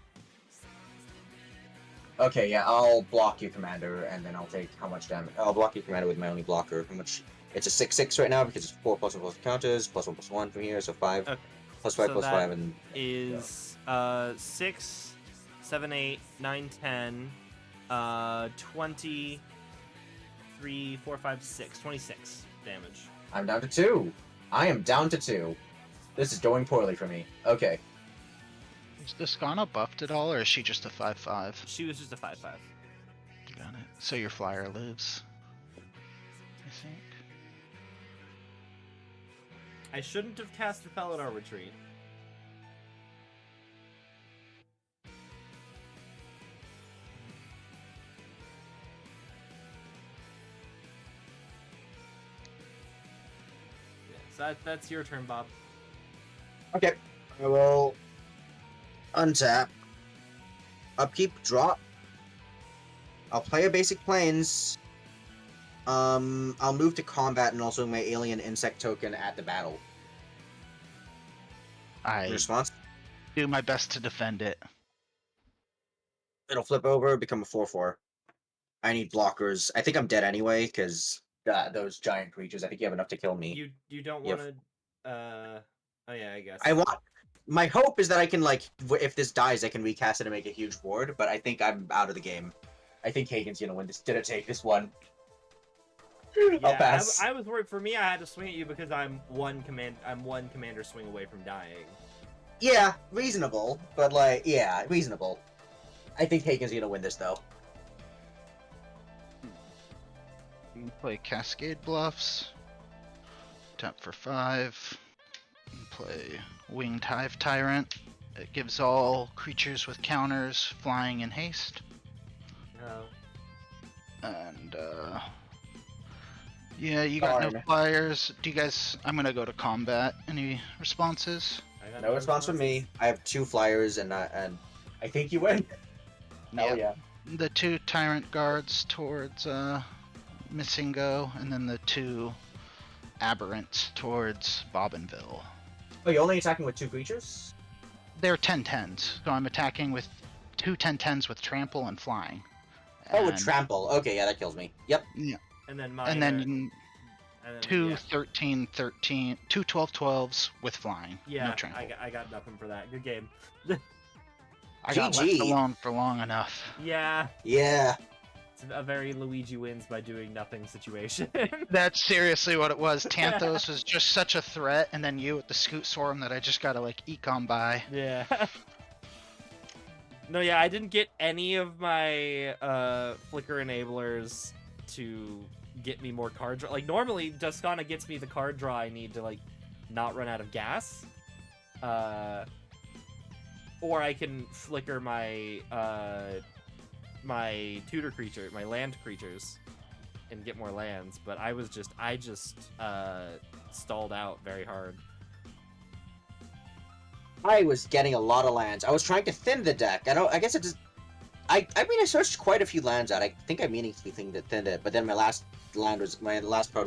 Okay, yeah, I'll block your commander, and then I'll take how much damage. I'll block your commander with my only blocker. How much? It's a 6/6 right now because it's 4 plus 1 plus counters, +1/+1 from here, so 5. Okay. Plus 5 So plus that 5, and... Is 6, 7, 8, 9, 10, 20, 3, 4, 5, 6, 26 damage. I'm down to 2. I am down to 2. This is going poorly for me. Okay. Is Duskana buffed at all, or is she just a 5/5? She was just a 5/5. Got it. So your flyer lives, I think. I shouldn't have cast the Felidar Retreat. So that's your turn, Bob. Okay. I will untap. Upkeep, drop. I'll play a basic planes. I'll move to combat and also my alien insect token at the battle. I Response? do my best to defend it. It'll flip over, become a 4/4. I need blockers. I think I'm dead anyway, because those giant creatures, I think you have enough to kill me. You don't Yeah. want to. Oh yeah, I guess. My hope is that I can, like, if this dies, I can recast it and make a huge board, but I think I'm out of the game. I think Hagen's gonna win this. Gonna take this one. I'll Yeah, pass. I was worried. For me, I had to swing at you because I'm one commander swing away from dying. Yeah, reasonable, but, like, yeah, reasonable. I think Hagen's gonna win this, though. You can play Cascade Bluffs. Tap for 5. You can play Winged Hive Tyrant. It gives all creatures with counters flying and haste. No. And yeah, you got no Darn. flyers. Do you guys? I'm gonna go to combat. Any responses? I got No response from me. I have 2 flyers, and I think you win. Hell yeah. The 2 Tyrant Guards towards Missingo, and then the 2 Aberrants towards Bobbinville. Oh, you're only attacking with 2 creatures? They're 10/10s, so I'm attacking with 2 10/10s with trample and flying. Oh, with And- trample. Okay, yeah, that kills me. Yep. And then mine. And then and then, 2 yeah. 13/13, 2 12/12s with flying. Yeah, No trample. I got nothing for that. Good game. I got left GG. alone for long enough. Yeah, Yeah. it's a very Luigi wins by doing nothing situation. That's seriously what it was. Tanthos was just such a threat, and then you with the Scoot Swarm that I just gotta like econ by. Yeah. No, yeah, I didn't get any of my flicker enablers to get me more card draw. Like normally, Duskana gets me the card draw I need to like not run out of gas. Or I can flicker my my tutor creature, my land creatures, and get more lands. But I just stalled out very hard. I was getting a lot of lands. I was trying to thin the deck. I guess it just. I mean, I searched quite a few lands out. I think I meaningfully thinned it, but then my last card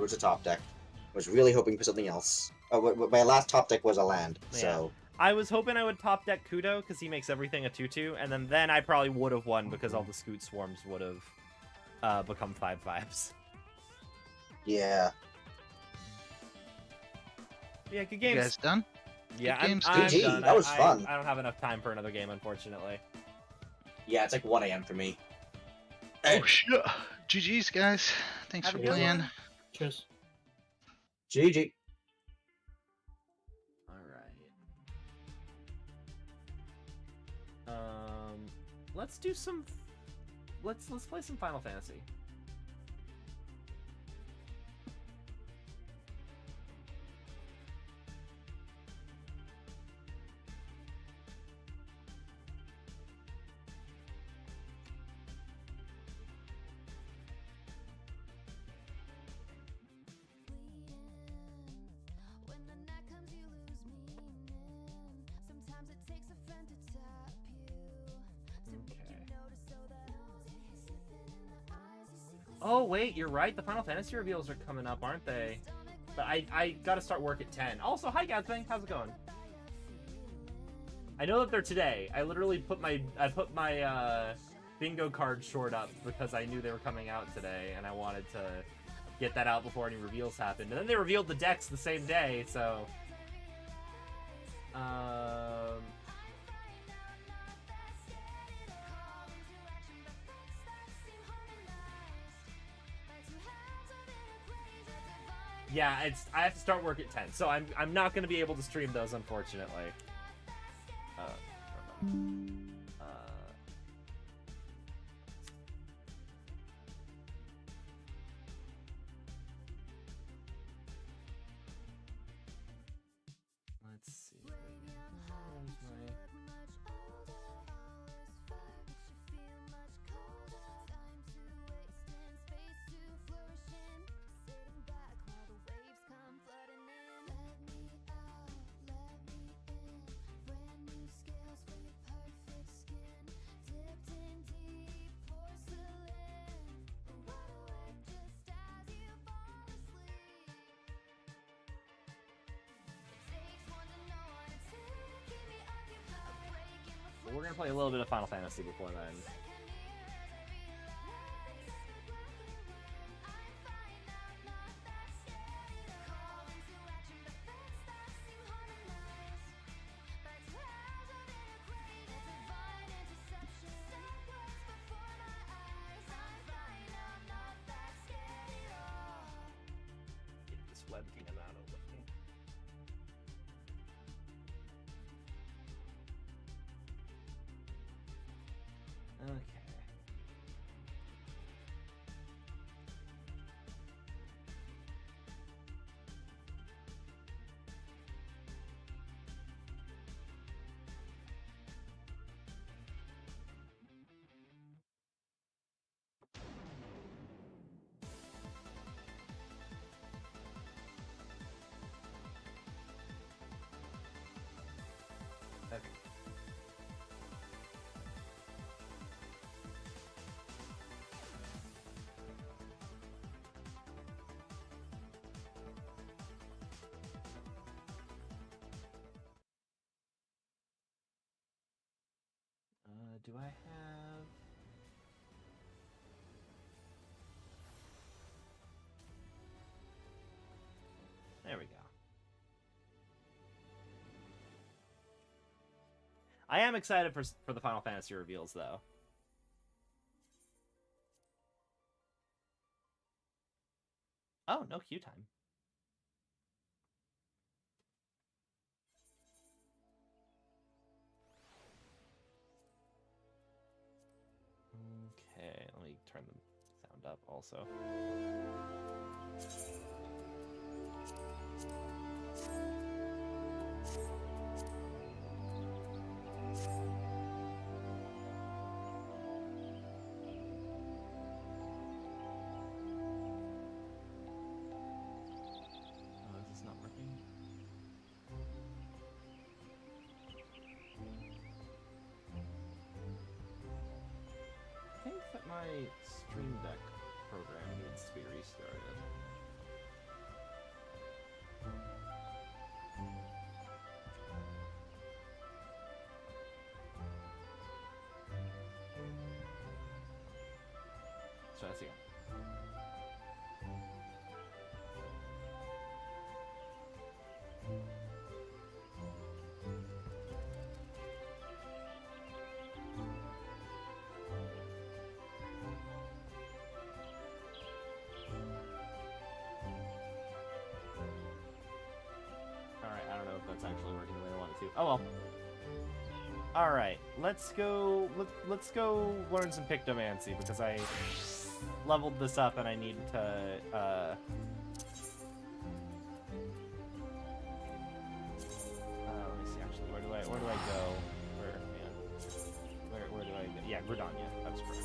was a top deck. I was really hoping for something else. My last top deck was a land, so. I was hoping I would top deck Kudo because he makes everything a 2/2, and then I probably would have won because all the Scoot Swarms would have become 5/5s. Yeah. Yeah, good games. You guys done? Yeah, Good games. I'm GG, done. that was fun. I don't have enough time for another game, unfortunately. Yeah, it's like 1 a.m. for me. Oh shit. GG's guys. Thanks Have for a good playing. one. Cheers. GG. Let's do some. Let's play some Final Fantasy. Oh wait, you're right. The Final Fantasy reveals are coming up, aren't they? But I gotta start work at 10. Also, hi Gadsbang, how's it going? I know that they're today. I literally put my bingo card short up because I knew they were coming out today, and I wanted to get that out before any reveals happened. And then they revealed the decks the same day, so yeah, I have to start work at 10, so I'm not gonna be able to stream those, unfortunately. Let's see. Where's my... We're gonna play a little bit of Final Fantasy before then. Get this webcam out of the way. Okay. Okay. Do I have... There we go. I am excited for the Final Fantasy reveals, though. Oh, no queue time. Okay, let me turn the sound up also. Oh, is this not working? I think that my Stream Deck program needs to be restarted. Let's try this again. Alright, I don't know if that's actually working the way I want it to. Oh well. Alright, let's go learn some Pictomancy because I leveled this up and I need to let me see actually, where do I go? Where do I go? Yeah, Gridania, that's correct.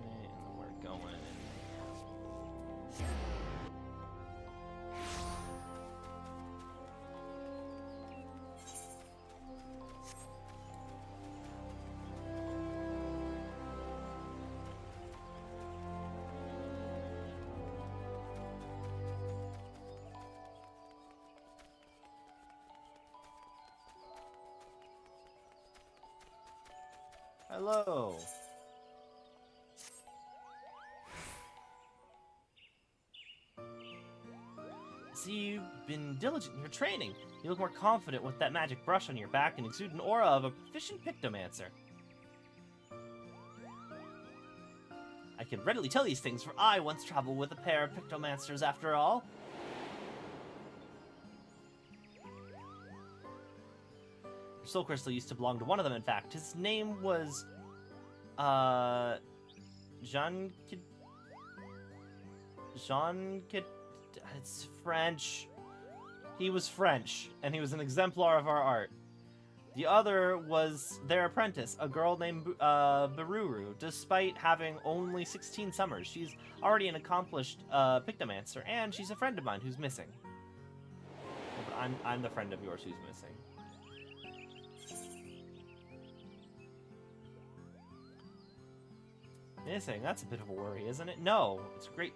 And we're going. Hello. See, you've been diligent in your training. You look more confident with that magic brush on your back and exude an aura of a proficient Pictomancer. I can readily tell these things, for I once traveled with a pair of Pictomancers after all. Your soul crystal used to belong to one of them, in fact. His name was, Jean... It's French. He was French, and he was an exemplar of our art. The other was their apprentice, a girl named Baruru. Despite having only 16 summers, she's already an accomplished Pictomancer, and she's a friend of mine who's missing. But I'm the friend of yours who's missing. Missing? That's a bit of a worry, isn't it? No, it's great.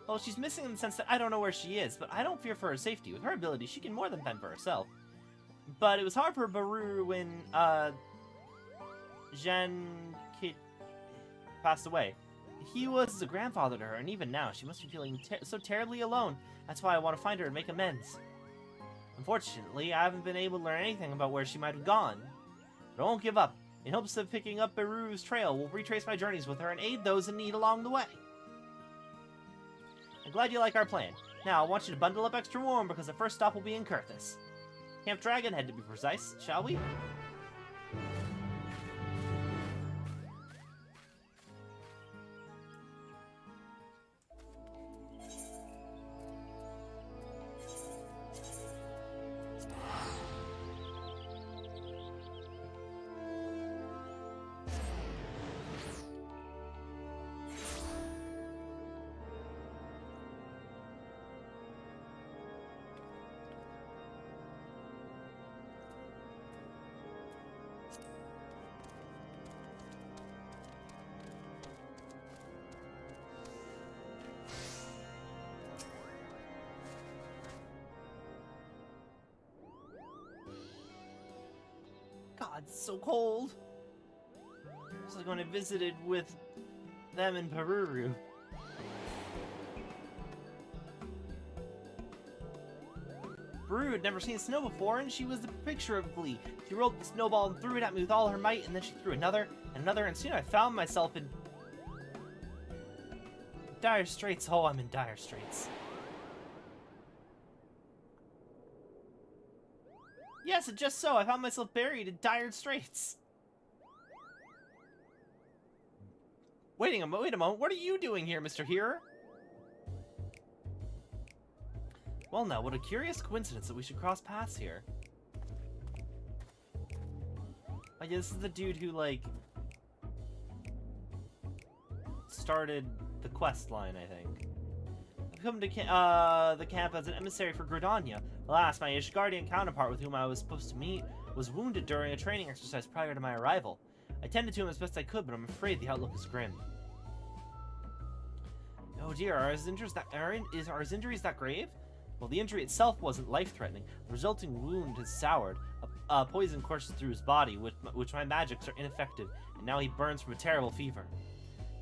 Well, she's missing in the sense that I don't know where she is, but I don't fear for her safety. With her ability, she can more than fend for herself. But it was hard for Baru when, Jean Kit passed away. He was a grandfather to her, and even now, she must be feeling so terribly alone. That's why I want to find her and make amends. Unfortunately, I haven't been able to learn anything about where she might have gone. But I won't give up. In hopes of picking up Baru's trail, we'll retrace my journeys with her and aid those in need along the way. I'm glad you like our plan. Now, I want you to bundle up extra warm because the first stop will be in Kurthis. Camp Dragonhead, to be precise, shall we? it's so cold. It's like when I visited with them in Peru. Peru had never seen snow before, and she was the picture of glee. She rolled the snowball and threw it at me with all her might, and then she threw another and another, and soon I found myself in dire straits. Oh, I'm in dire straits. Yes, and just so, I found myself buried in dire straits. Wait a moment, what are you doing here, Mr. Hearer? Well now, what a curious coincidence that we should cross paths here. Like, this is the dude who, like, started the quest line, I think. I've come to the camp as an emissary for Gridania. Alas, my Ishgardian counterpart with whom I was supposed to meet was wounded during a training exercise prior to my arrival. I tended to him as best I could, but I'm afraid the outlook is grim. Oh dear, are his injuries that grave? Well, the injury itself wasn't life-threatening. The resulting wound has soured. Poison courses through his body, which my magics are ineffective, and now he burns from a terrible fever.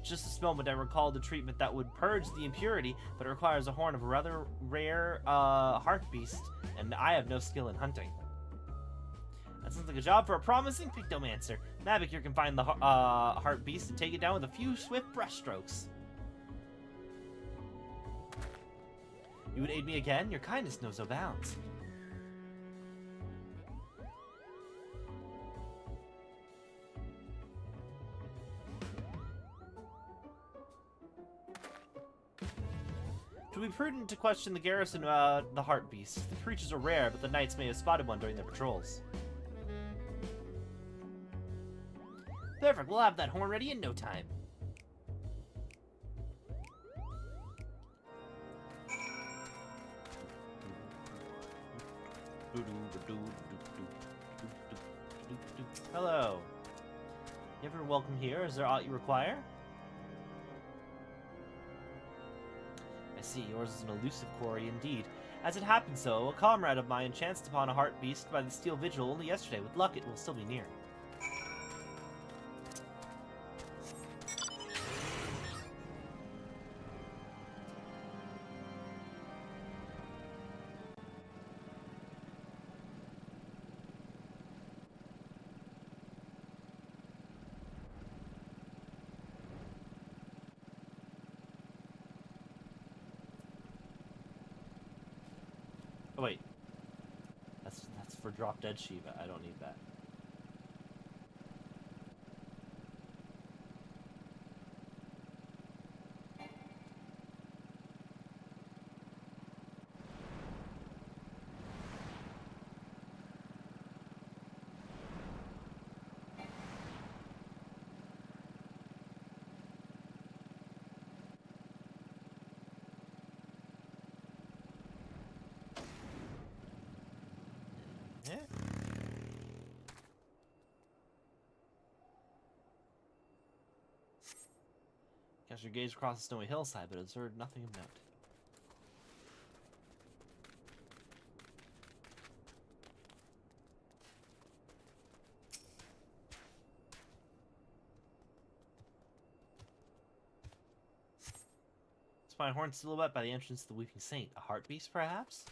Just this moment I recalled a treatment that would purge the impurity, but it requires a horn of a rather rare heart beast, and I have no skill in hunting. That sounds like a job for a promising pictomancer. Magic here can find the heart beast and take it down with a few swift brushstrokes. You would aid me again? Your kindness knows no bounds. It would be prudent to question the garrison about the heart beast. The creatures are rare, but the knights may have spotted one during their patrols. Perfect, we'll have that horn ready in no time. Hello. You ever welcome here? Is there aught you require? I see, yours is an elusive quarry indeed. As it happens so, a comrade of mine chanced upon a heart beast by the steel vigil only yesterday. With luck, it will still be near. Oh wait, that's for Drop Dead Shiva. I don't need that. Yeah. Cast your gaze across the snowy hillside, but observed nothing of note. Spy a horned silhouette by the entrance to the Weeping Saint. A heart beast, perhaps?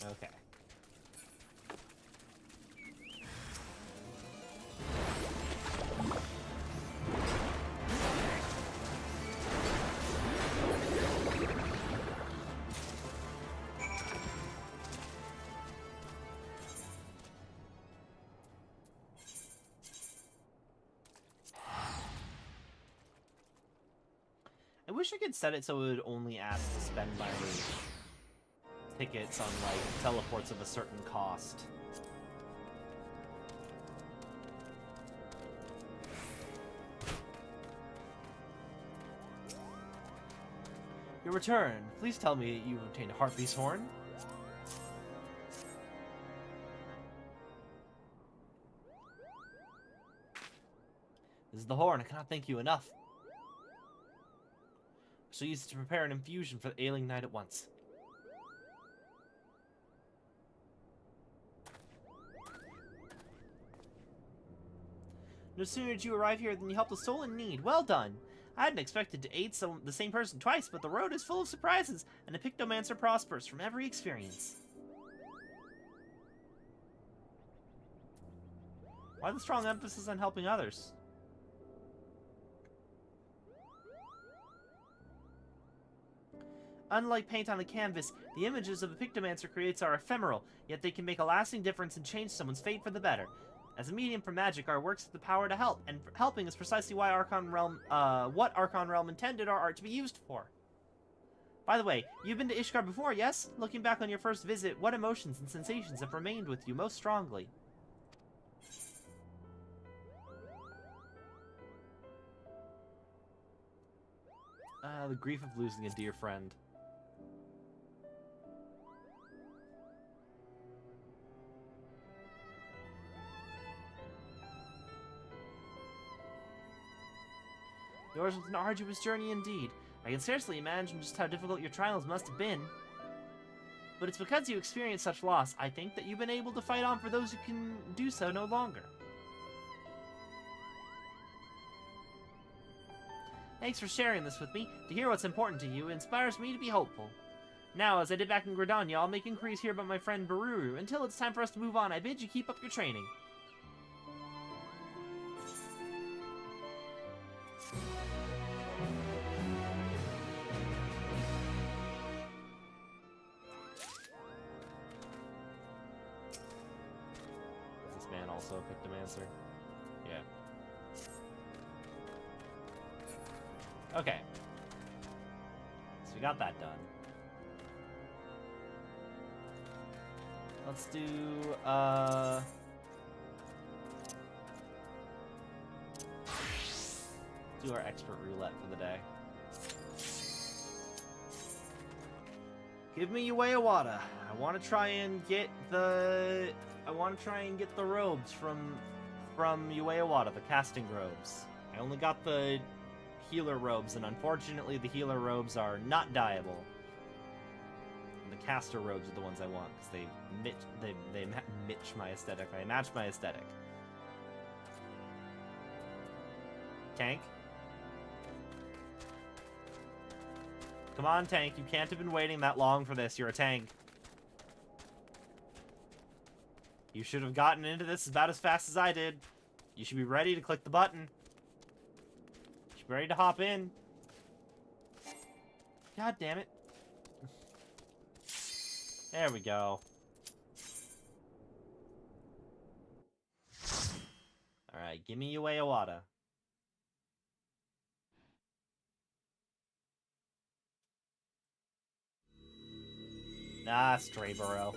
Okay. I wish I could set it so it would only ask to spend my tickets on, like, teleports of a certain cost. Your return. Please tell me you obtained a heart beast horn. This is the horn. I cannot thank you enough. I shall use it to prepare an infusion for the ailing knight at once. No sooner did you arrive here than you helped a soul in need. Well done! I hadn't expected to aid the same person twice, but the road is full of surprises, and a Pictomancer prospers from every experience. Why the strong emphasis on helping others? Unlike paint on a canvas, the images of a Pictomancer creates are ephemeral, yet they can make a lasting difference and change someone's fate for the better. As a medium for magic, our works have the power to help, and helping is precisely why what Archon Realm intended our art to be used for. By the way, you've been to Ishgard before, yes? Looking back on your first visit, what emotions and sensations have remained with you most strongly? The grief of losing a dear friend. Yours was an arduous journey indeed. I can scarcely imagine just how difficult your trials must have been. But it's because you experienced such loss, I think, that you've been able to fight on for those who can do so no longer. Thanks for sharing this with me. To hear what's important to you inspires me to be hopeful. Now, as I did back in Gridania, I'll make inquiries here about my friend Baruru. Until it's time for us to move on, I bid you keep up your training. Is this man also a Pictomancer? Yeah. Okay. So we got that done. Let's do, do our expert roulette for the day. Give me Uewawada. I want to try and get the robes from Uewawada, the casting robes. I only got the healer robes, and unfortunately the healer robes are not dyeable. And the caster robes are the ones I want, because they match my aesthetic. I match my aesthetic. Tank? Come on, Tank. You can't have been waiting that long for this. You're a tank. You should have gotten into this about as fast as I did. You should be ready to click the button. Ready to hop in. God damn it. There we go. Alright, give me Uewawada. Ah, Stray Burrow.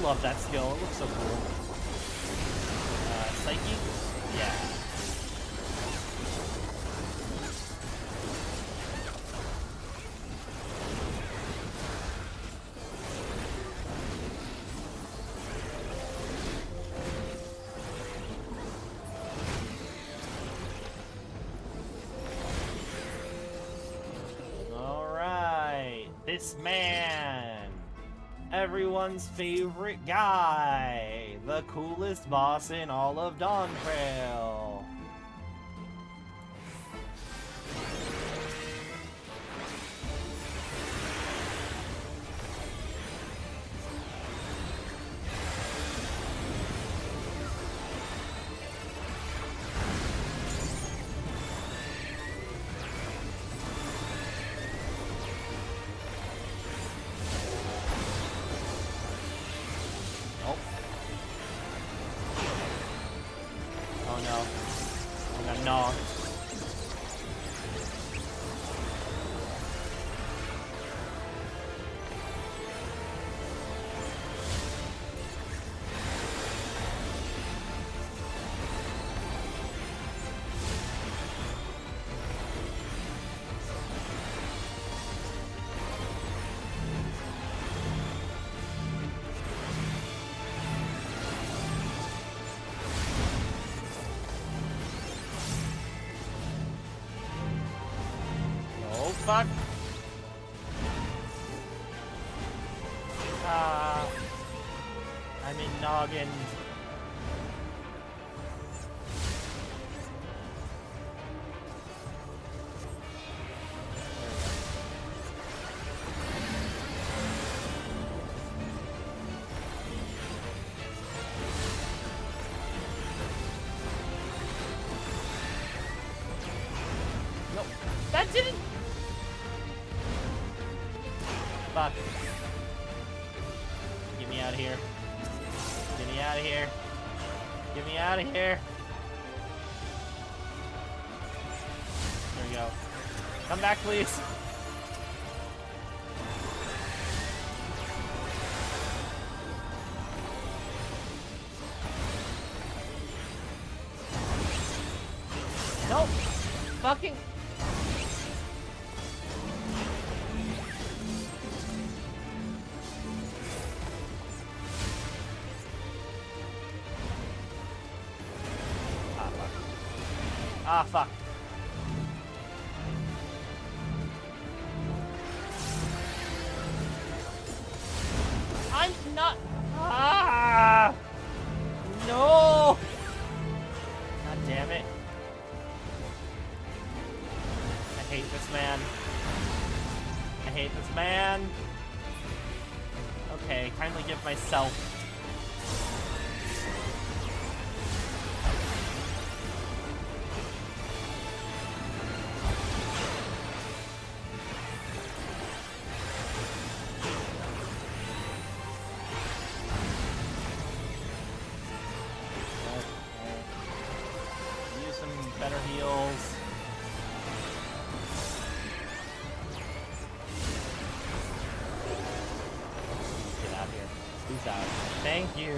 love that skill. It looks so cool. Psyche? Yeah. Alright. This man. Everyone's favorite guy, the coolest boss in all of Dawntrail. No. Fuck. I'm in noggin. Nope. That didn't. Fuck. Get me out of here. Get me out of here. Get me out of here. There we go. Come back, please. Nope. Fucking. Ah, fuck. I'm not. Ah! No! God damn it. I hate this man. I hate this man. Okay, kindly give myself. Better heals. Get out of here. Who's out? Thank you.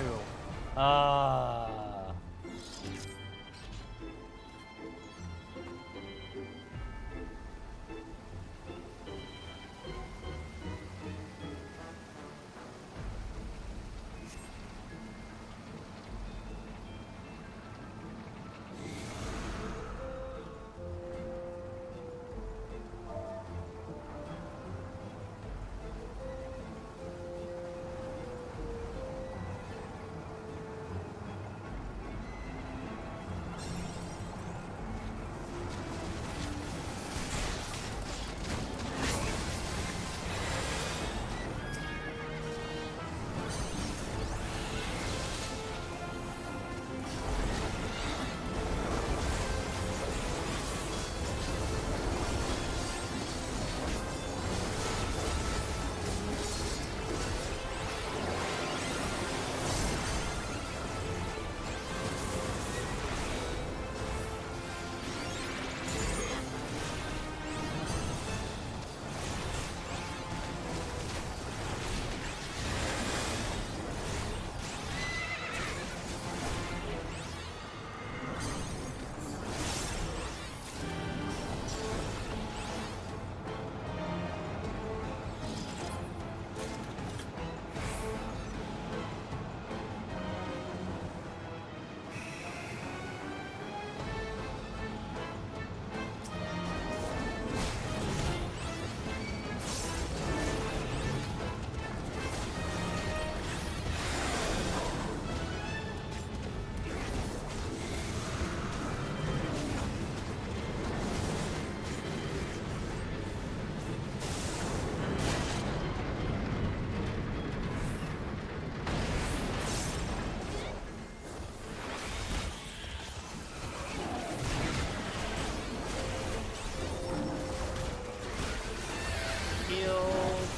Heals.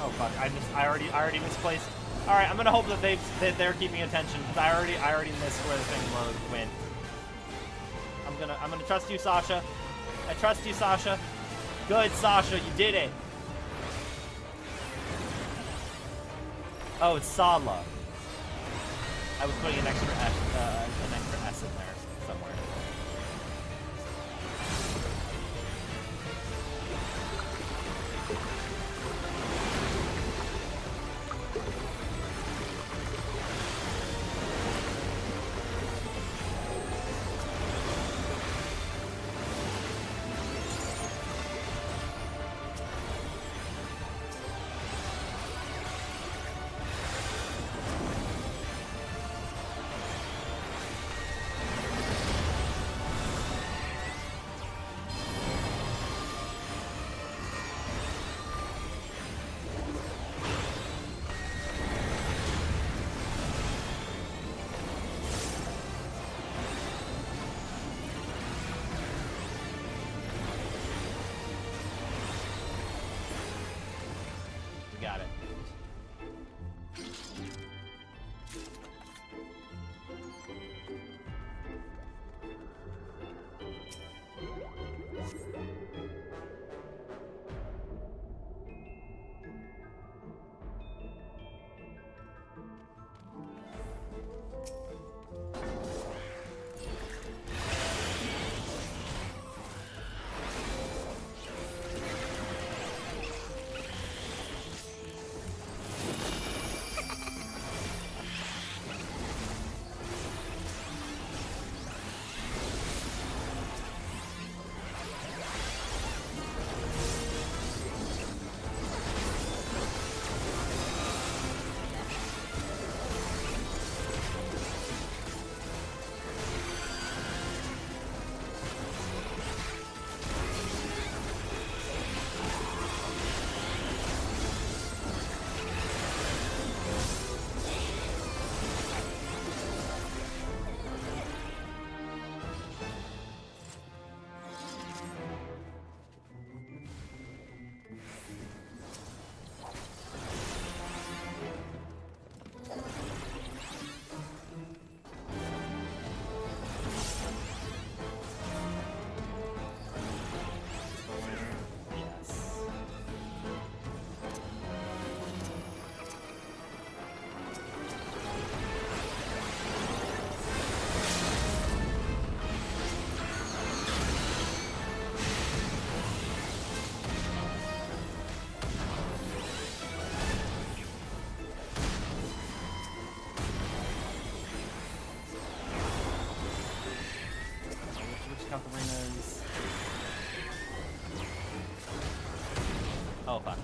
Oh fuck! I already misplaced. All right, I'm gonna hope that they're keeping attention because I already missed where the thing went. I'm gonna trust you, Sasha. I trust you, Sasha. Good, Sasha, you did it. Oh, it's Sala. I was putting an extra S in there somewhere. Got it. Arenas. Oh fuck.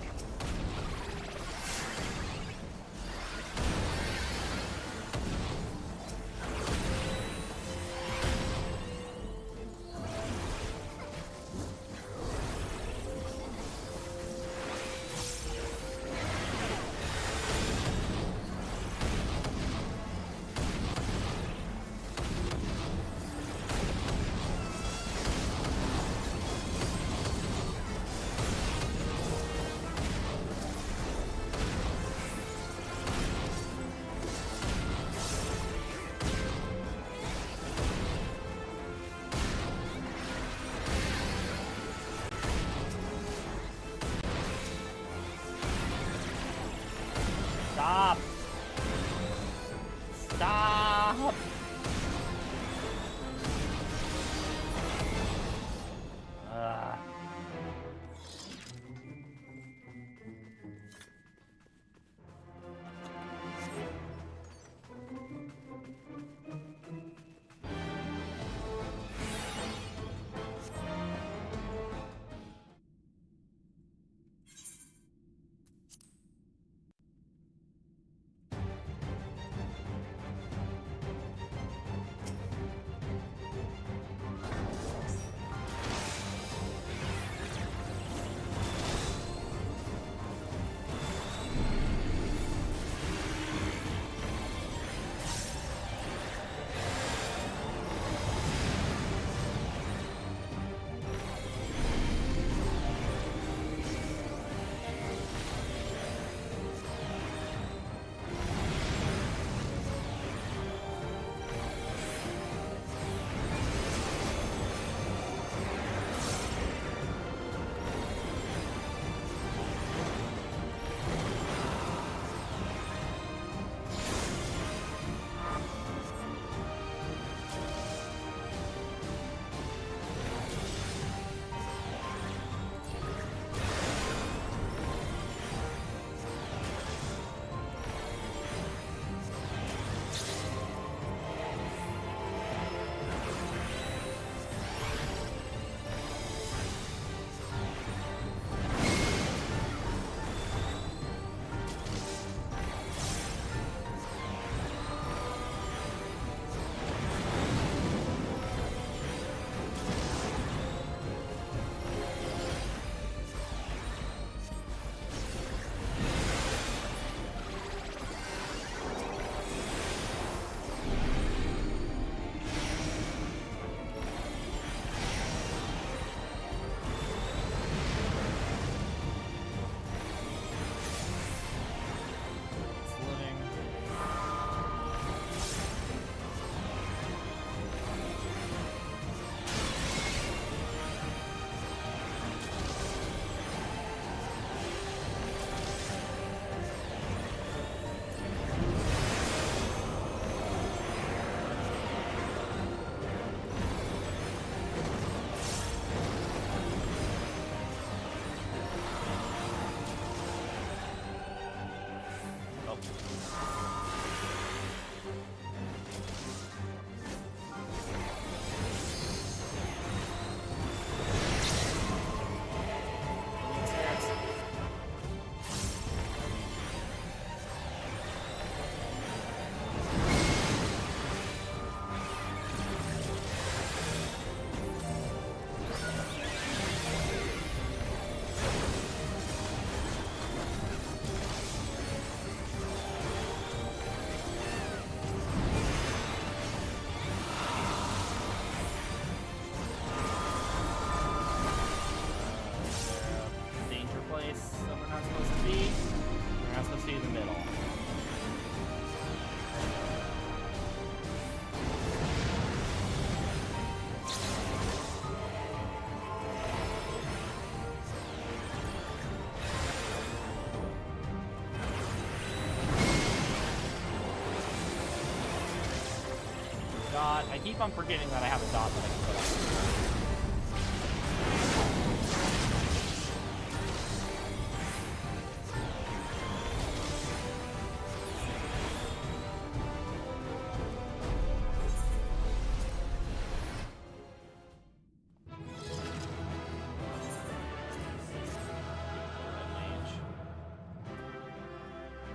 keep on forgetting that I have a dot that I can put up.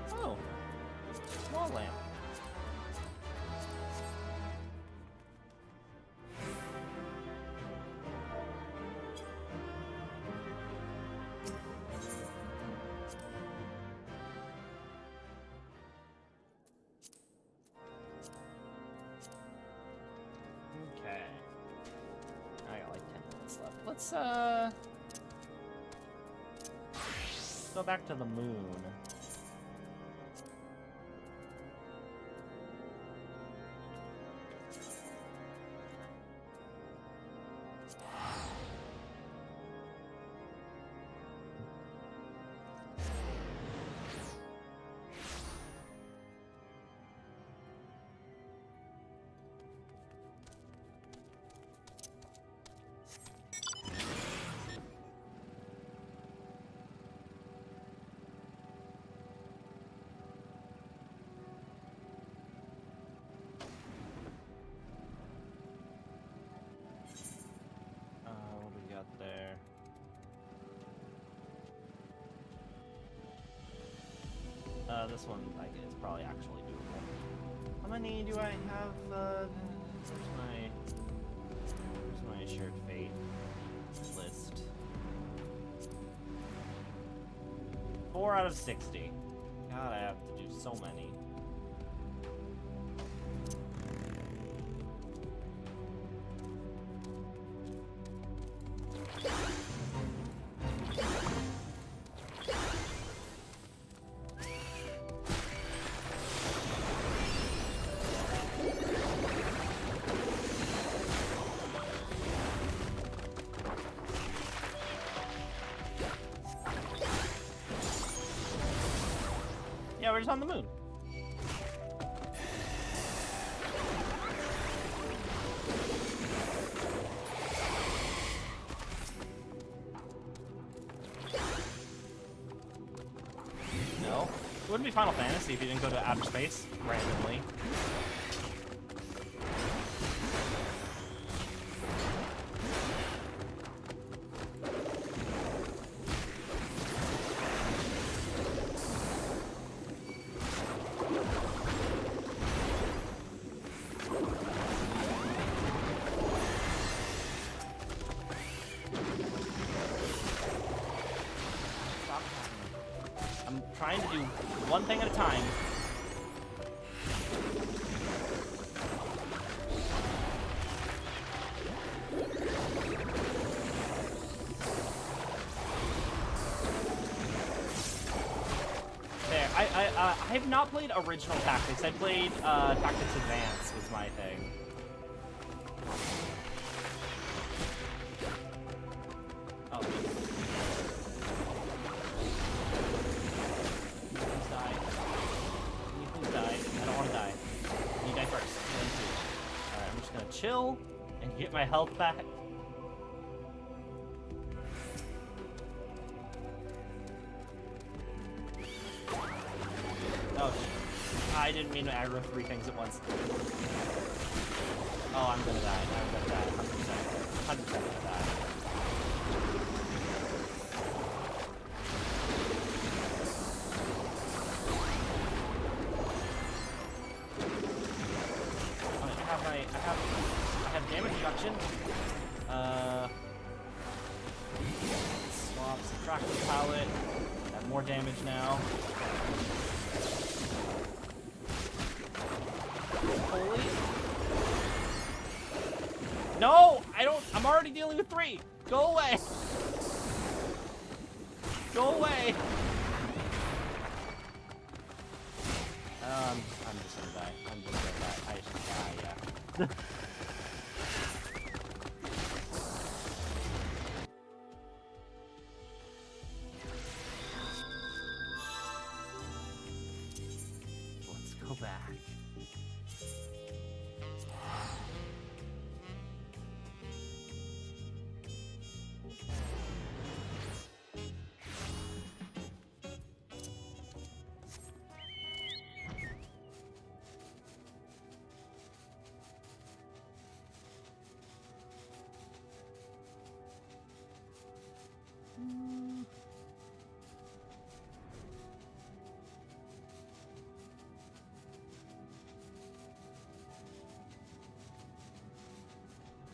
Oh, small lamp. Okay. I got like 10 minutes left. Let's go back to the moon. What do we got there? This one, I guess, is probably actually doable. How many do I have? Where's my shared fate list? 4 out of 60. God, I have to do so many. Yeah, we're just on the moon. No. It wouldn't be Final Fantasy if you didn't go to outer space randomly. I'm trying to do one thing at a time. There, I have not played original Tactics. I played Tactics Advance was my thing. Oh. Please die. Can you please die? I don't want to die. You die first. Alright, I'm just gonna chill and get my health back. Oh, I didn't mean to aggro 3 things at once. Oh, I'm gonna die. I'm gonna die. 100%. 100% gonna die. I have damage reduction. Swap, subtract the palette. I have more damage now. Holy. No! I'm already dealing with 3! Go away! Go away! I'm just gonna die. I'm just gonna die. I should die, yeah. Let's go back.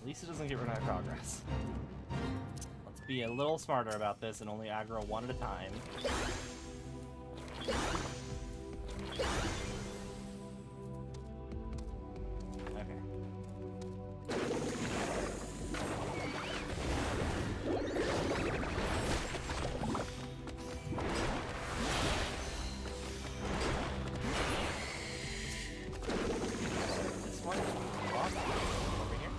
At least it doesn't get rid of my progress. Let's be a little smarter about this and only aggro one at a time. Okay. This one lost over here.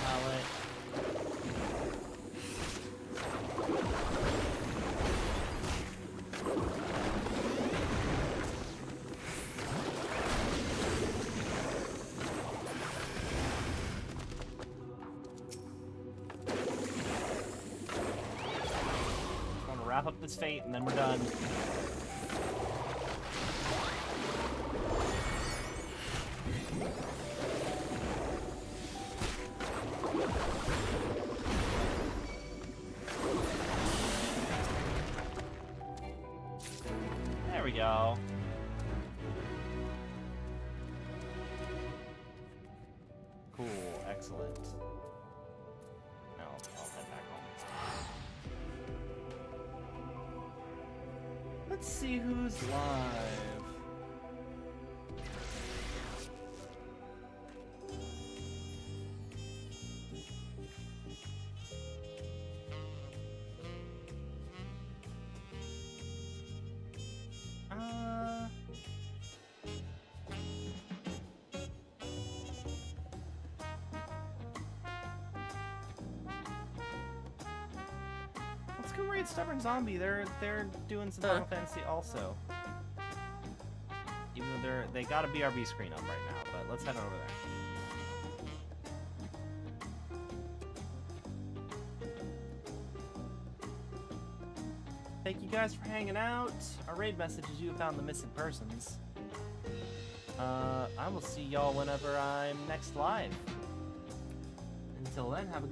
Palette. I'm gonna wrap up this fate and then we're done. There we go. Cool, excellent. Now I'll head back home. Let's see who's live. Let's go raid Stubborn Zombie. They're doing some Final Fantasy also. Even though they got a BRB screen up right now, but let's head on over there. Thank you guys for hanging out. Our raid message is you found the missing persons. I will see y'all whenever I'm next live. Until then, have a